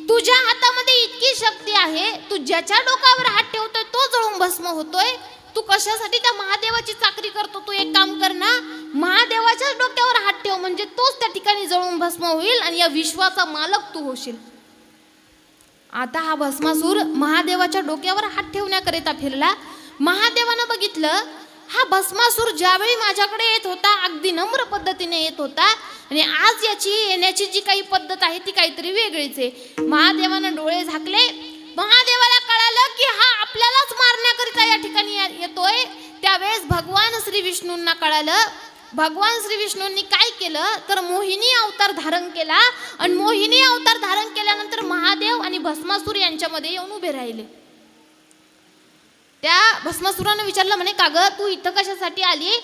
तुझ्या हातामध्ये इतकी शक्ती आहे, तू ज्याच्या डोक्यावर हात ठेवतोय तो जळून भस्म होतोय, तू कशासाठी त्या महादेवाची चाकरी करतो? तू एक काम कर ना, महादेवाच्याच डोक्यावर हात ठेव, म्हणजे तोच त्या ठिकाणी जळून भस्म होईल आणि या विश्वाचा मालक तू होशील. आता हा भस्मासूर महादेवाच्या डोक्यावर हात ठेवण्याकरिता फिरला. महादेवानं बघितलं हा भस्मासूर ज्यावेळी माझ्याकडे येत होता अगदी नम्र पद्धतीने येत होता, आणि आज याची येण्याची जी काही पद्धत आहे ती काहीतरी वेगळीच आहे. महादेवानं डोळे झाकले. महादेवाला कळालं की हा आपल्यालाच मारण्याकरिता या ठिकाणी येतोय. त्यावेळेस भगवान श्री विष्णूंना कळालं. भगवान श्री विष्णूंनी काय केलं तर मोहिनी अवतार धारण केला, आणि मोहिनी अवतार धारण केल्यानंतर महादेव आणि भस्मासूर यांच्यामध्ये येऊन उभे राहिले. त्या भस्मासुरानं विचारलं म्हणे का ग तू इथं कशासाठी आली?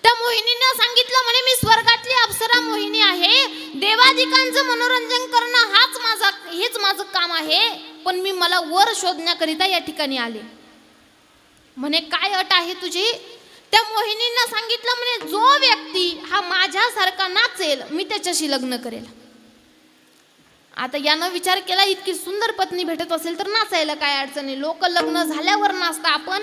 त्या मोहिनीनं सांगितलं म्हणे मी स्वर्गातली अप्सरा मोहिनी आहे, देवादिकांचं मनोरंजन करणं हेच माझं काम आहे, पण मी मला वर शोधण्याकरिता या ठिकाणी आले. म्हणे काय अट आहे तुझी? त्या मोहिनींना सांगितलं म्हणे जो व्यक्ती हा माझ्यासारखा नाचेल मी त्याच्याशी लग्न करेल. आता यानं विचार केला इतकी सुंदर पत्नी भेटत असेल तर नाचायला काय अडचणी, लोक लग्न झाल्यावर नाचता, आपण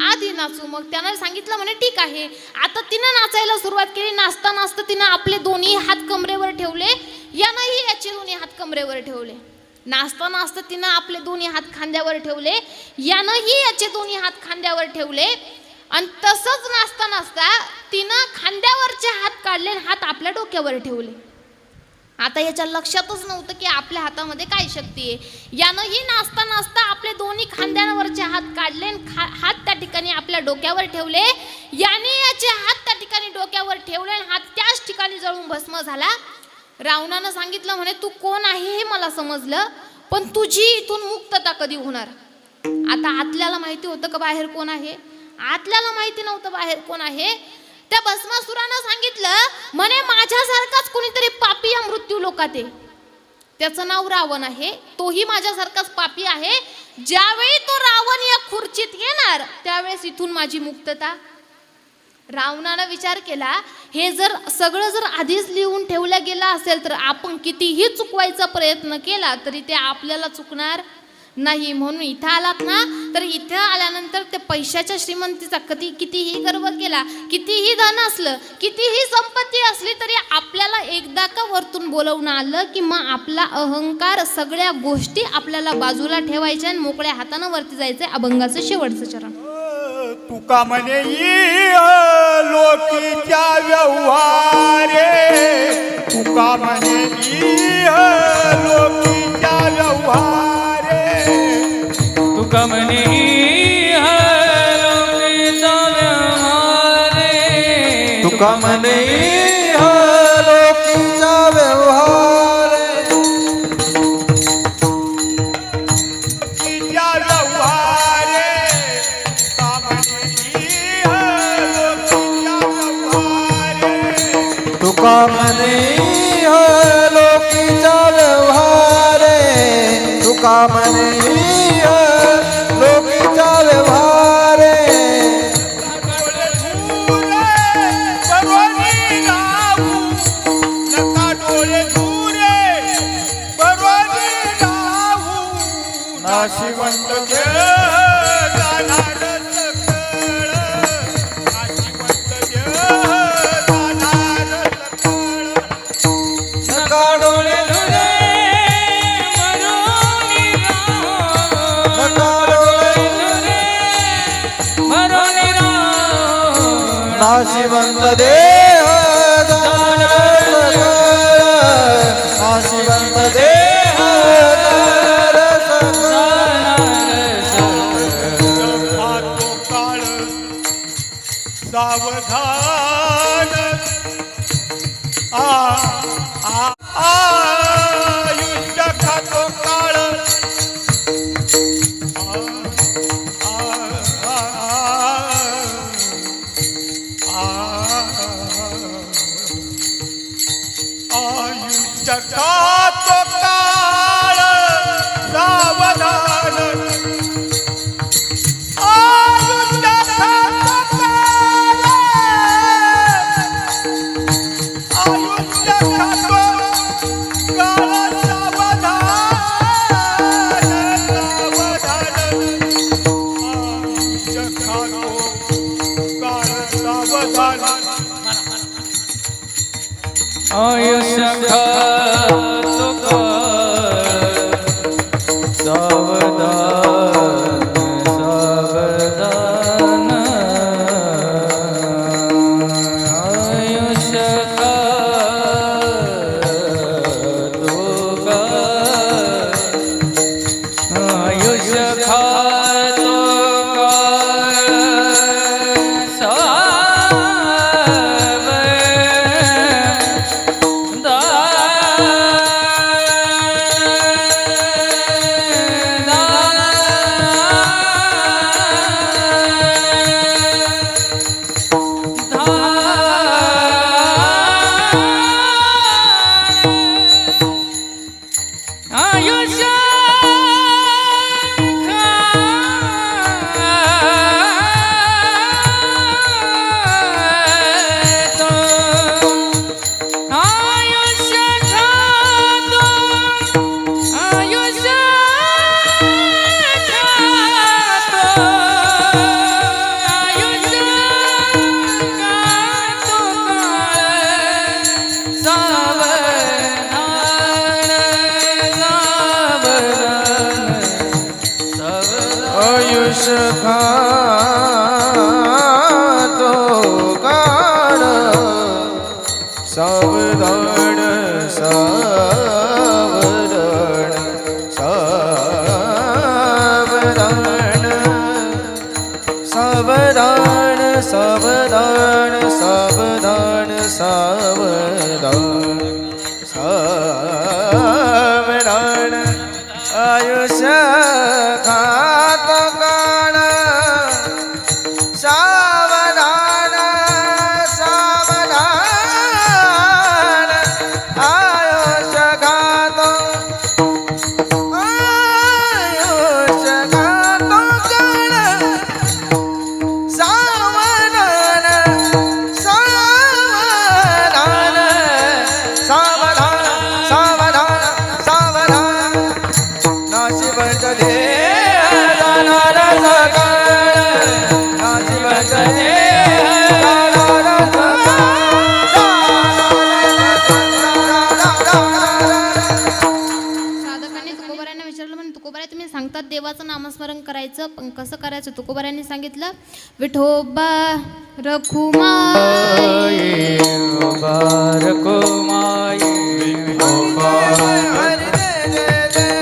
आधी नाचू. मग त्यानं सांगितलं म्हणे ठीक आहे. आता तिनं नाचायला सुरुवात केली. नाचता नाचता तिनं आपले दोन्ही हात कमरेवर ठेवले, यानंही याचे दोन्ही हात कमरेवर ठेवले. नाचता नाचता तिनं आपले दोन्ही हात खांद्यावर ठेवले, यानंही याचे दोन्ही हात खांद्यावर ठेवले, आणि तसंच नाचता नाचता तिनं खांद्यावरचे हात काढले, हात आपल्या डोक्यावर ठेवले. आता याच्या लक्षातच नव्हतं की आपल्या हातामध्ये काय शक्ती आहे. यानंही नाचता नाचता आपले दोन्ही खांद्यावरचे हात काढले, हात त्या ठिकाणी आपल्या डोक्यावर ठेवले, याने याचे हात त्या ठिकाणी डोक्यावर ठेवले, हात त्याच ठिकाणी जळून भस्म झाला. रावणानं सांगितलं म्हणे तू कोण आहे हे मला समजलं, पण तुझी इथून मुक्तता कधी होणार? आता आतल्याला माहिती होतं का बाहेर कोण आहे? आतल्याला माहिती नव्हतं बाहेर कोण आहे. त्या भस्मासुरानं सांगितलं म्हणे माझ्यासारखाच कोणीतरी पापी या मृत्यू लोकात आहे, त्याचं नाव रावण आहे, तोही माझ्यासारखाच पापी आहे. ज्यावेळी तो रावण या खुर्चीत येणार त्यावेळेस इथून माझी मुक्तता. रावणानं विचार केला हे जर सगळं जर आधीच लिहून ठेवलं गेलं असेल तर आपण कितीही चुकवायचा प्रयत्न केला तरी ते आपल्याला चुकणार नाही. म्हणून इथं आलात ना, तर इथं आल्यानंतर ते पैशाच्या श्रीमंतीचा कितीही गर्व केला, कितीही धन असलं, कितीही संपत्ती असली तरी आपल्याला एकदा का वरतून बोलवणं आलं की मग आपला अहंकार सगळ्या गोष्टी आपल्याला बाजूला ठेवायच्या आणि मोकळ्या हातानं वरती जायचंय. अभंगाचं शेवटचं चरण. तुका म्हणे लोकीच्या व्यवहारे, तुका म्हणे लोकीच्या व्यवहारे, तुका म्हणे लोकीचा व्यवहारे, तुका म्हणे लोकीचा व्यवहारे, लोकीच्या व्यवहारे, तुका म्हणे लोकीचा व्यवहारे, तुका म्हणे लोकीचा व्यवहारे. नाशिवंत जाणार सकळ, नाशिवंत नाशिवंत देह दान सकळ नाशिवंत देह दान खातो काळ सावधान आयुष्य खातो काळ आयुष्य खातो काळ सावधान आयुष्य खातो काळ आयुष्य खातो काळ सावधान आयुष्य खातो काळ सावधान आयुष्य खातो काळ सावधान सावधान आयुष्य खातो काळ आयुष्य खातो आयुष्य खातो काळ सावधान सावधान सावधान सावधान सावधान सावधान सावधान सावधान आयुष्य खातो काळ सावधान सावधान आयुष्य खातो काळ सावधान सावधान सावधान सावधान सावधान नाशिवंत देह दानार सकळ नाशिवंत देह दानार साधकांनी तुकोबाऱ्यांना विचारलं म्हणे तुकोबाऱ्या तुम्ही सांगतात देवाचं नामस्मरण करायचं पण कसं करायचं तुकोबाऱ्यांनी सांगितलं विठोबा रखुमाई बारको माई हरि जय जय जय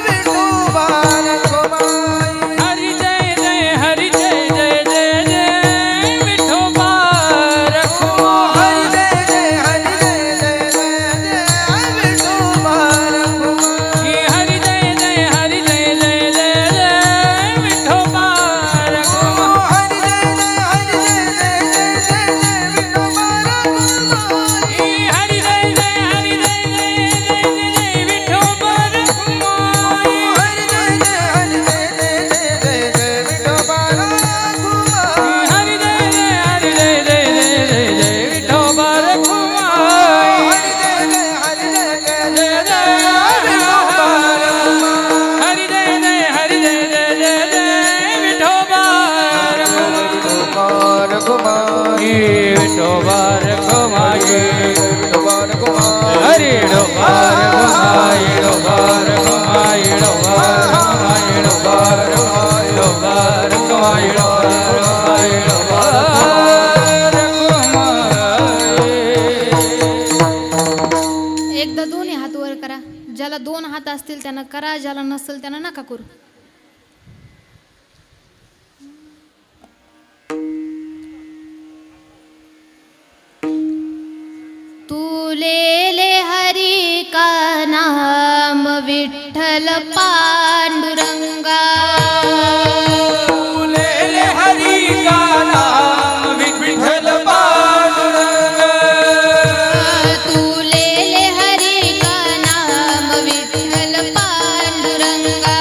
विठोबा रखुमाई हरि जय जय हरि जय जय जय जय विठोबा रखुमाई हरि जय जय विठोबा रखुमाई हरि जय जय हरि जय जय जय जय विठोबा रखुमाई हरि जय जय विठोबा रखुमाई असतील त्यानं करा, ज्याला नसेल त्यानं नका करू. तुलेले हरी का नाम विठ्ठल पांडुरंगा. फुलेले हरी का नाम विठ्ठल पांडुरंग. तुलेले हरी का नाम विठ्ठल पांडुरंगा.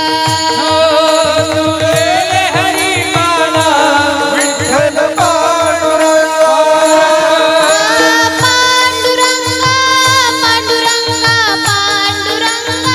फुलेले हरी का नाम विठ्ठल पांडुरंग. पांडुरंगा पांडुरंगा पांडुरंगा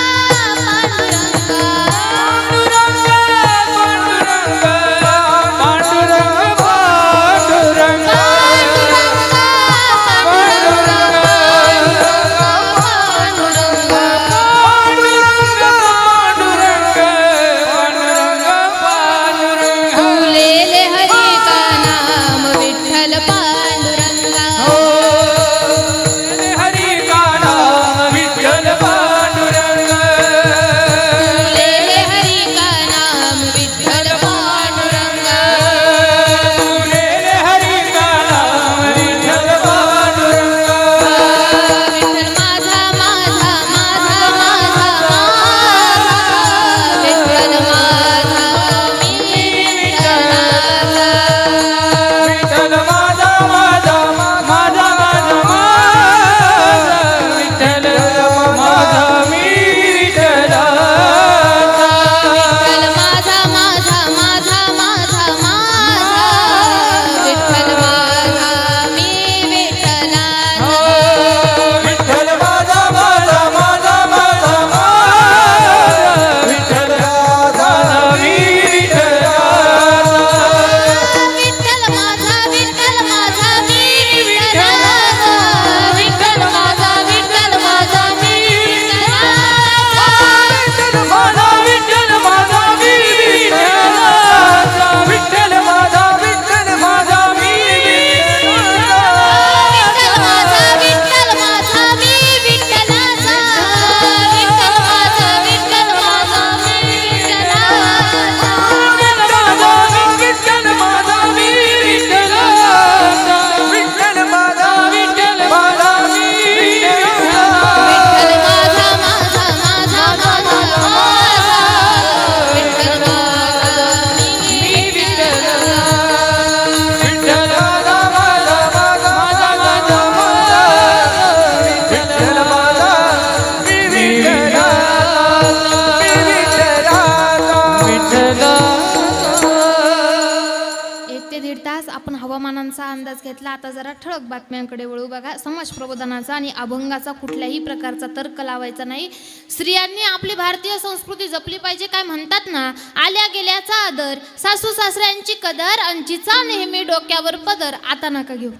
हवामानांचा अंदाज घेतला. आता जरा ठळक बातम्यांकडे वळू बघा. समाज प्रबोधनाचा आणि अभंगाचा कुठल्याही प्रकारचा तर्क लावायचा नाही. स्त्रियांनी आपली भारतीय संस्कृती जपली पाहिजे. काय म्हणतात ना, आल्या गेल्याचा आदर, सासू सासऱ्यांची कदर, अंजीचा नेहमी डोक्यावर पदर. आता नका घेऊ,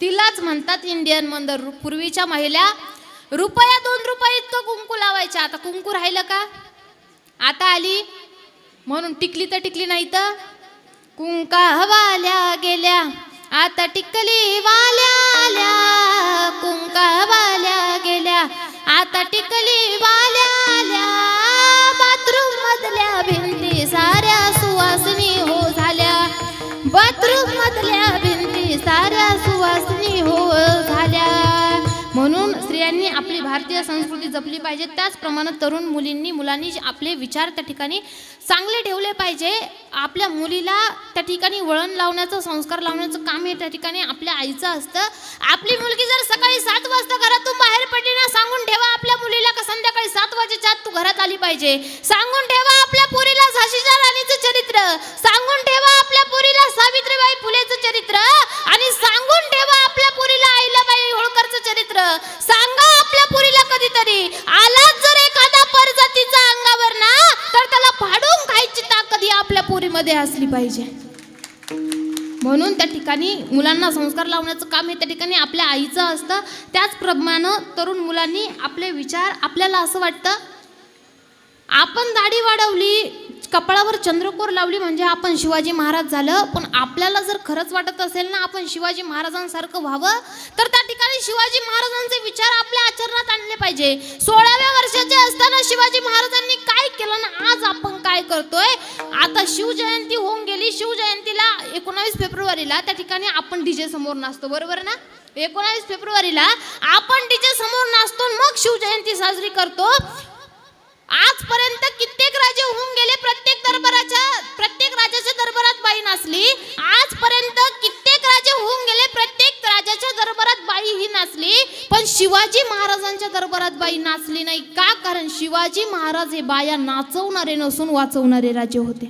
तिलाच म्हणतात इंडियन मंदर. पूर्वीच्या महिला रुपया 2 रुपये इतकं कुंकू लावायच्या. आता कुंकू राहिलं का? आता आली म्हणून टिकली तर टिकली, नाही तर कुंका वाल्या गेल्या, आता टिकली वाल्या आल्या. कुंका वाल्या गेल्या, आता टिकली वाल्या आल्या. बाथरूम मधल्या भिंती साऱ्या सुवासिनी हो झाल्या. बाथरूम मधल्या भिंती साऱ्या सुवासिनी हो झाल्या. म्हणून स्त्रियांनी आपली भारतीय संस्कृती जपली पाहिजे. त्याचप्रमाणे तरुण मुलांनी आपले विचार त्या ठिकाणी चांगले ठेवले पाहिजे. आपल्या मुलीला त्या ठिकाणी वळण लावण्याचं, संस्कार लावण्याचं काम हे त्या ठिकाणी आपल्या आईचं असतं. आपली मुलगी जर सकाळी 7 वाजता घरातून बाहेर पडली ना, सांगून ठेवा आपल्या मुलीला का संध्याकाळी 7 वाजेच्या आत तू घरात आली पाहिजे. सांगून ठेवा आपल्या पोरीला झाशीच्या राणीचं चरित्र, सांगून ठेवा आपल्या पोरीला सावित्रीबाई फुलेचं चरित्र, आणि सांगून ठेवा आपल्या पोरीला अहिल्याबाई होळकरचं चरित्र. सांगा आपल्या पोरीला कधीतरी आलाच जर एखादा परजातीचा अंगावर ना, तर त्याला फाडून खायची ताकद ही आपल्या पोरीमध्ये असली पाहिजे. म्हणून त्या ठिकाणी मुलांना संस्कार लावण्याचं काम हे त्या ठिकाणी आपल्या आईचं असतं. त्याचप्रमाणे तरुण मुलांनी आपले विचार, आपल्याला असं वाटतं आपण दाढी वाढवली, कपाळावर चंद्रकोर लावली म्हणजे आपण शिवाजी महाराज झालं. पण आपल्याला जर खरंच वाटत असेल ना आपण शिवाजी महाराजांसारखं व्हावं, तर त्या ठिकाणी शिवाजी महाराजांचे विचार आपल्या आचरणात आणले पाहिजे. 16व्या वर्षाचे असताना शिवाजी महाराजांनी काय केलं ना आज आपण काय करतोय. आता शिवजयंती होऊन गेली. शिवजयंतीला 19 फेब्रुवारीला त्या ठिकाणी आपण डीजे समोर नाचतो, बरोबर ना. 19 फेब्रुवारीला आपण डीजे समोर नाचतो, मग शिवजयंती साजरी करतो. आजपर्यंत कित्येक राजे होऊन गेले, प्रत्येक राजाच्या दरबारात बाई नाचली. आजपर्यंत कित्येक राजे होऊन गेले, प्रत्येक राजाच्या दरबारात बाई ही नाचली. पण शिवाजी महाराजांच्या दरबारात बाई नाचली नाही. का? कारण शिवाजी महाराज हे बाया नाचवणारे नसून वाचवणारे राजे होते.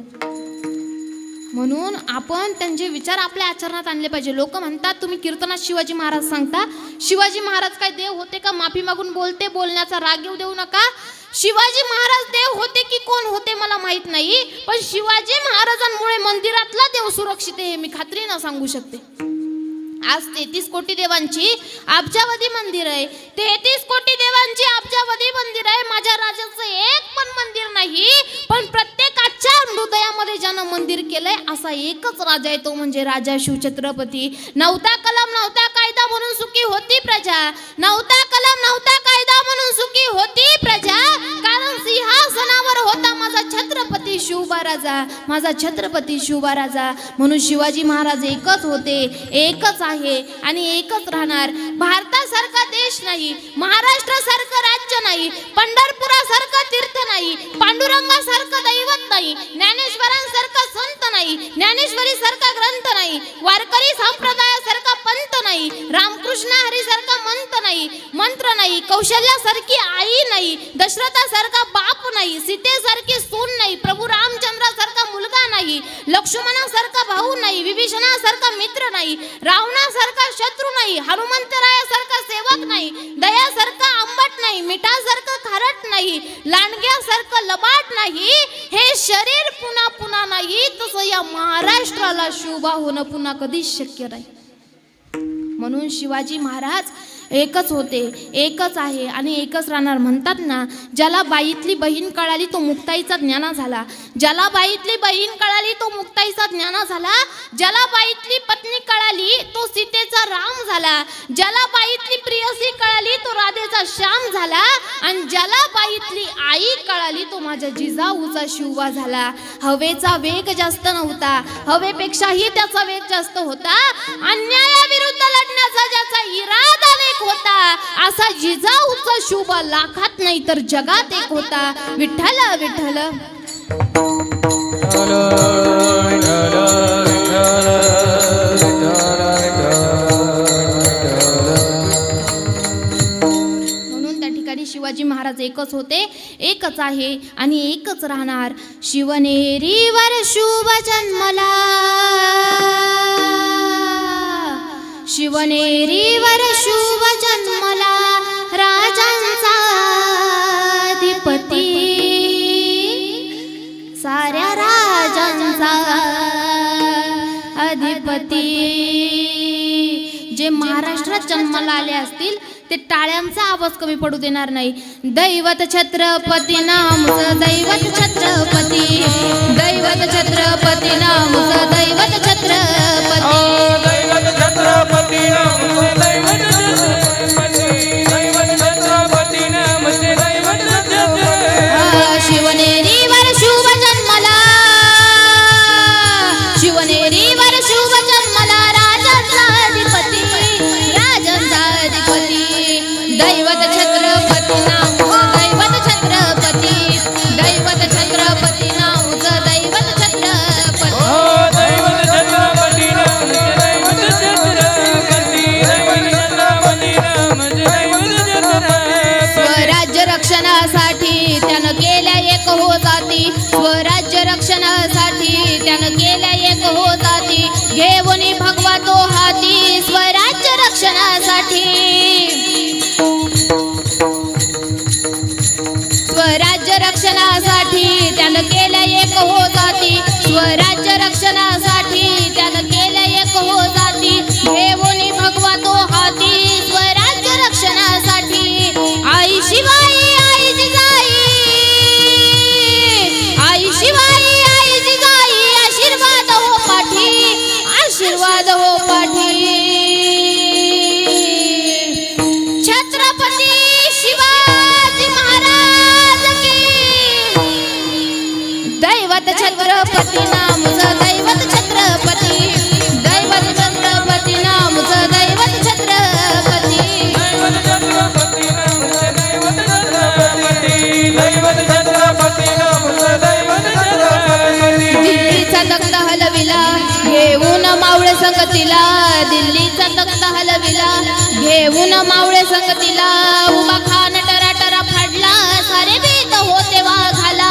म्हणून आपण त्यांचे विचार आपल्या आचरणात आणले पाहिजे. लोक म्हणतात तुम्ही कीर्तनात शिवाजी महाराज सांगता. शिवाजी महाराज काय देव होते का? माफी मागून बोलण्याचा राग येऊ देऊ नका. शिवाजी महाराज देव होते की कोण होते मला माहित नाही, पण शिवाजी महाराजांमुळे मंदिरातला देव सुरक्षित आहे हे मी खात्रीनं सांगू शकते. आज 33 कोटी देवांची अब्जावधी मंदिर आहे. 33 कोटी देवांची अब्जावधी मंदिर आहे. माझ्या राजाचं एक पण मंदिर नाही, पण प्रत्येकाच्या हृदयामध्ये ज्यानं मंदिर केलंय असा एकच राजा आहे, तो म्हणजे राजा शिवछत्रपती. नव्हता कलम नव्हता कायदा म्हणून सुखी होती प्रजा. नव्हता कलम नव्हता कायदा म्हणून सुखी होती प्रजा. कारण सिंहासनावर होता माझा छत्रपती शिवबा राजा, माझा छत्रपती शिवबा राजा. म्हणून शिवाजी महाराज एकच होते, एकच आहे आणि एकच राहणार. भारतासारखा देश नाही, महाराष्ट्रासारखं राज्य नाही, पंढरपुरासारखं तीर्थ नाही, पांडुरंगासारखं दैवत नाही, ज्ञानेश्वरांसारखा संत नाही, ज्ञानेश्वरीसारखा ग्रंथ नाही, वारकरी संप्रदायासारखा पंथ नाही, रामकृष्ण हरीसारखा मंत्र नाही, कौशल्यासारखी आई नाही, दशरथासारखा बाप नाही, सीतेसारखी सून नाही, प्रभू रामचंद्रासारखा मुलगा नाही, लक्ष्मणासारखा भाऊ नाही, विभीषणासारखा मित्र नाही, रावणासारखा शत्रू नाही, हनुमंतरायासारखा सेवक नाही, दयासारखा आंबट नाही, मिठासारखं खारट नाही, लांडग्यासारखं लबाड नाही. हे शरीर पुन्हा पुन्हा नाही, तसं या महाराष्ट्राला शोभा होणं पुन्हा कधीच शक्य नाही. म्हणून शिवाजी महाराज एकच होते, एकच आहे आणि एकच राहणार. म्हणतात ना, ज्याला बाईतली बहीण कळाली तो मुक्ताईचा ज्ञाना झाला. ज्याला बाईतली बहीण कळाली तो मुक्ताईचा ज्ञाना झाला. ज्याला बाईतली पत्नी कळाली तो सीतेचा राम झाला. ज्याला बाईतली प्रियसी कळाली तो राधेचा श्याम झाला. आणि ज्याला बाईतली आई कळाली तो माझ्या जिजाऊचा शिवबा झाला. हवेचा वेग जास्त नव्हता, हवेपेक्षाही त्याचा वेग जास्त होता. अन्यायाविरुद्ध लढण्याचा ज्याचा इरादा होता, असा जिजाऊचा शिवबा लाखात नाही तर जगात एक होता. विठ्ठल विठ्ठल. म्हणून त्या ठिकाणी शिवाजी महाराज एकच होते, एकच आहे आणि एकच राहणार. शिवनेरीवर शुभ जन्मला, शिवनेरीवर शुभ जन्मला, राजांचा अधिपती, साऱ्या राजांचा अधिपती. जे महाराष्ट्रात जन्माला आले असतील ते टाळ्यांचा आवाज कमी पडू देणार नाही. दैवत छत्रपती नामचं, दैवत छत्रपती, दैवत छत्रपती नामचं, दैवत छत्रपती, दैवत छत्रपती नामचे दैवत छत्रपती, दैवत छत्रपती नामचे दैवत छत्रपती. शिवनेरीवर शुभ जन्मला, शिवनेरीवर शुभ जन्मला, राजांचा अधिपती, राजांचा अधिपती. दैवत छत्रपती नामचं, दैवत छत्रपती, दैवत छत्रपती नामचं, दैवत छत्रपती. संगतीला दिल्लीचा तख्त हलविला घेऊन मावळे संगतीला उभा खान टराटरा फाडला सारे भीत होते वाघाला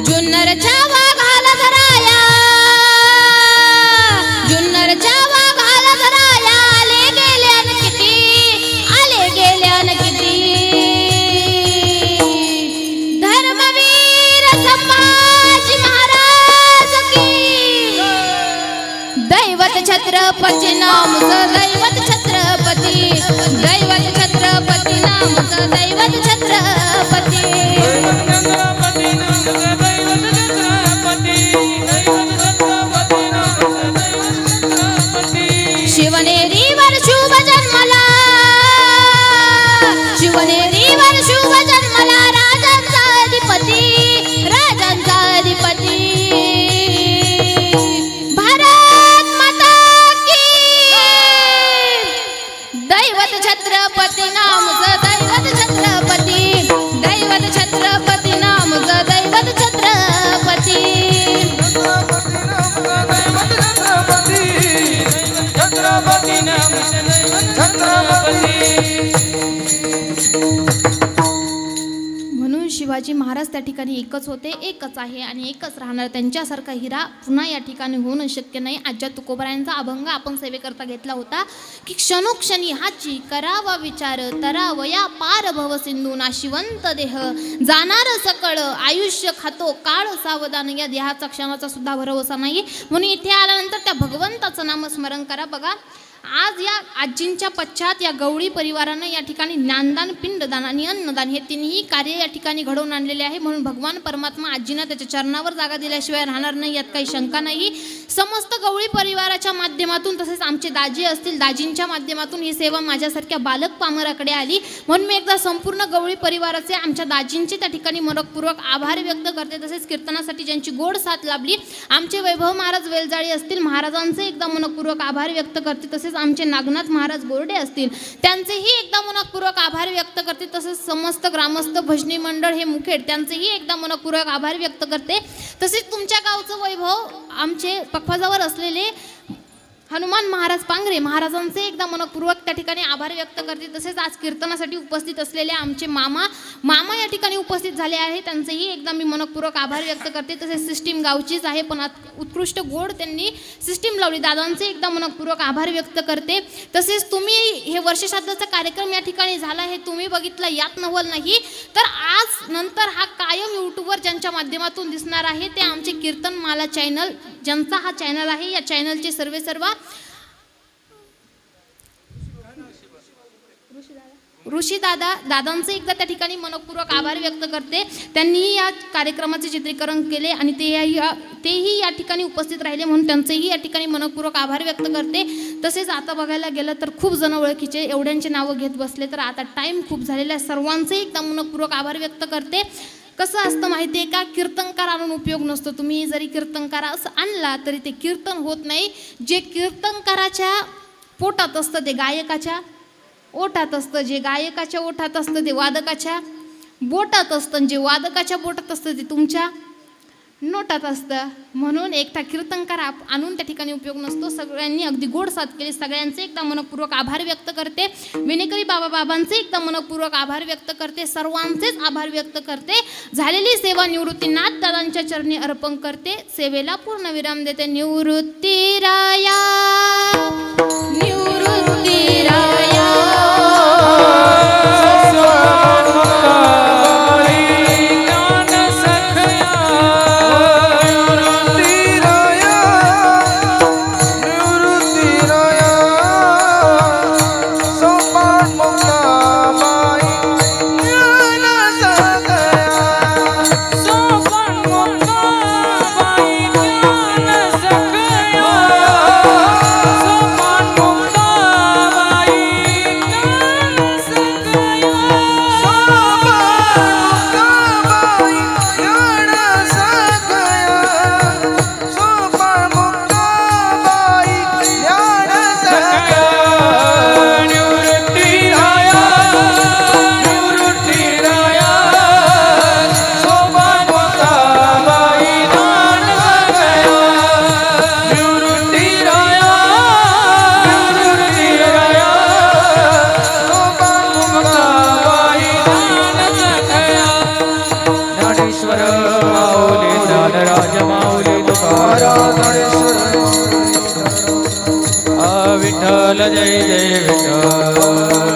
जुन्नरच्या वाघाला धराया जुन्नरच्या वाघाला धराया आले गेल्यान किती धर्मवीर संभाजी महाराज की दैवत छत्रपती नामचं दैवत छत्रपती नामचं दैवत छत्रपती छत्रपती नामचं दैवत छत्रपती शिवनेरीवर शुभ जन्मला शिवनेरीवर शुभ जन्मला राजांचा अधिपती भारत माता की दैवत छत्रपती नामचं दैवत छत्रपती नामचं दैवत छत्रपती छत्रपती नामचं दैवत छत्रपती म्हणून शिवाजी महाराज त्या ठिकाणी एकच होते एकच आहे आणि एकच राहणार त्यांच्यासारखा हिरा पुन्हा या ठिकाणी होणं शक्य नाही आज्या तुकोबरायांचा अभंग आपण सेवेकरता घेतला होता की क्षणोक्षणी हाची करावा विचार तरावया पार भव सिंधू नाशिवंत देह जाणार सकळ आयुष्य खातो काळ सावधान या देहाचा क्षणाचा सुद्धा भरवसा नाही म्हणून इथे आल्यानंतर त्या भगवंताचं नामस्मरण करा बघा आज या आजींच्या पश्चात या गवळी परिवारानं या ठिकाणी ज्ञानदान पिंडदान आणि अन्नदान हे तिन्ही कार्य या ठिकाणी घडवून आणलेले आहे म्हणून भगवान परमात्मा आजींना त्याच्या चरणावर जागा दिल्याशिवाय राहणार नाही यात काही शंका नाही समस्त गवळी परिवाराच्या माध्यमातून तसेच आमचे दाजी असतील दाजींच्या माध्यमातून ही सेवा माझ्यासारख्या बालक पामराकडे आली म्हणून मी एकदा संपूर्ण गवळी परिवाराचे आमच्या दाजींचे त्या ठिकाणी मनपूर्वक आभार व्यक्त करते तसेच कीर्तनासाठी ज्यांची गोड साथ लाभली आमचे वैभव महाराज वेलजाळी असतील महाराजांचे एकदा मनपूर्वक आभार व्यक्त करते तसेच आमचे नागनाथ महाराज गोरडे असतील त्यांचेही एकदा मनपूर्वक आभार व्यक्त करते तसेच समस्त ग्रामस्थ भजनी मंडळ हे मुखेड त्यांचेही एकदा मनपूर्वक आभार व्यक्त करते तसेच तुमच्या गावचं वैभव आमचे पखवाजावर असलेले हनुमान महाराज पांगरे महाराजांचे एकदा मनपूर्वक त्या ठिकाणी आभार व्यक्त करते तसेच आज कीर्तनासाठी उपस्थित असलेले आमचे मामा या ठिकाणी उपस्थित झाले आहे त्यांचेही एकदा मी मनपूर्वक आभार व्यक्त करते तसेच सिस्टीम गावचीच आहे पण उत्कृष्ट गोड त्यांनी सिस्टीम लावली दादांचे एकदा मनपूर्वक आभार व्यक्त करते तसेच तुम्ही हे वर्षश्राद्धाचा कार्यक्रम या ठिकाणी झाला हे तुम्ही बघितलं यात नवल नाही तर आज नंतर हा कायम यूट्यूबवर ज्यांच्या माध्यमातून दिसणार आहे ते आमचे कीर्तनमाला चॅनल ज्यांचा हा चॅनल आहे या चॅनलचे सर्व दादांचे एकदा त्या ठिकाणी मनपूर्वक आभार व्यक्त करते त्यांनीही या कार्यक्रमाचे चित्रीकरण केले आणि तेही या ठिकाणी उपस्थित राहिले म्हणून त्यांचेही या ठिकाणी मनपूर्वक आभार व्यक्त करते तसेच आता बघायला गेलं तर खूप जण ओळखीचे एवढ्यांचे नावं घेत बसले तर आता टाईम खूप झालेला आहे सर्वांचे एकदा मनपूर्वक आभार व्यक्त करते कसं असतं माहिती आहे का कीर्तनकार आणून उपयोग नसतो तुम्ही जरी कीर्तनकार असं आणला तरी ते कीर्तन होत नाही जे कीर्तनकाराच्या पोटात असतं ते गायकाच्या ओठात असतं जे गायकाच्या ओठात असतं ते वादकाच्या बोटात असतं जे वादकाच्या बोटात असतं ते तुमच्या नोटात असतं म्हणून एकटा कीर्तनकार आणून त्या ठिकाणी उपयोग नसतो सगळ्यांनी अगदी गोड साथ केली सगळ्यांचे एकदा मनपूर्वक आभार व्यक्त करते विनेकरी बाबांचे एकदा मनपूर्वक आभार व्यक्त करते सर्वांचेच आभार व्यक्त करते झालेली सेवा निवृत्ती नाथ दादांच्या चरणी अर्पण करते सेवेला पूर्ण विराम देते निवृत्ती राया विठ्ठल जय जय विठ्ठल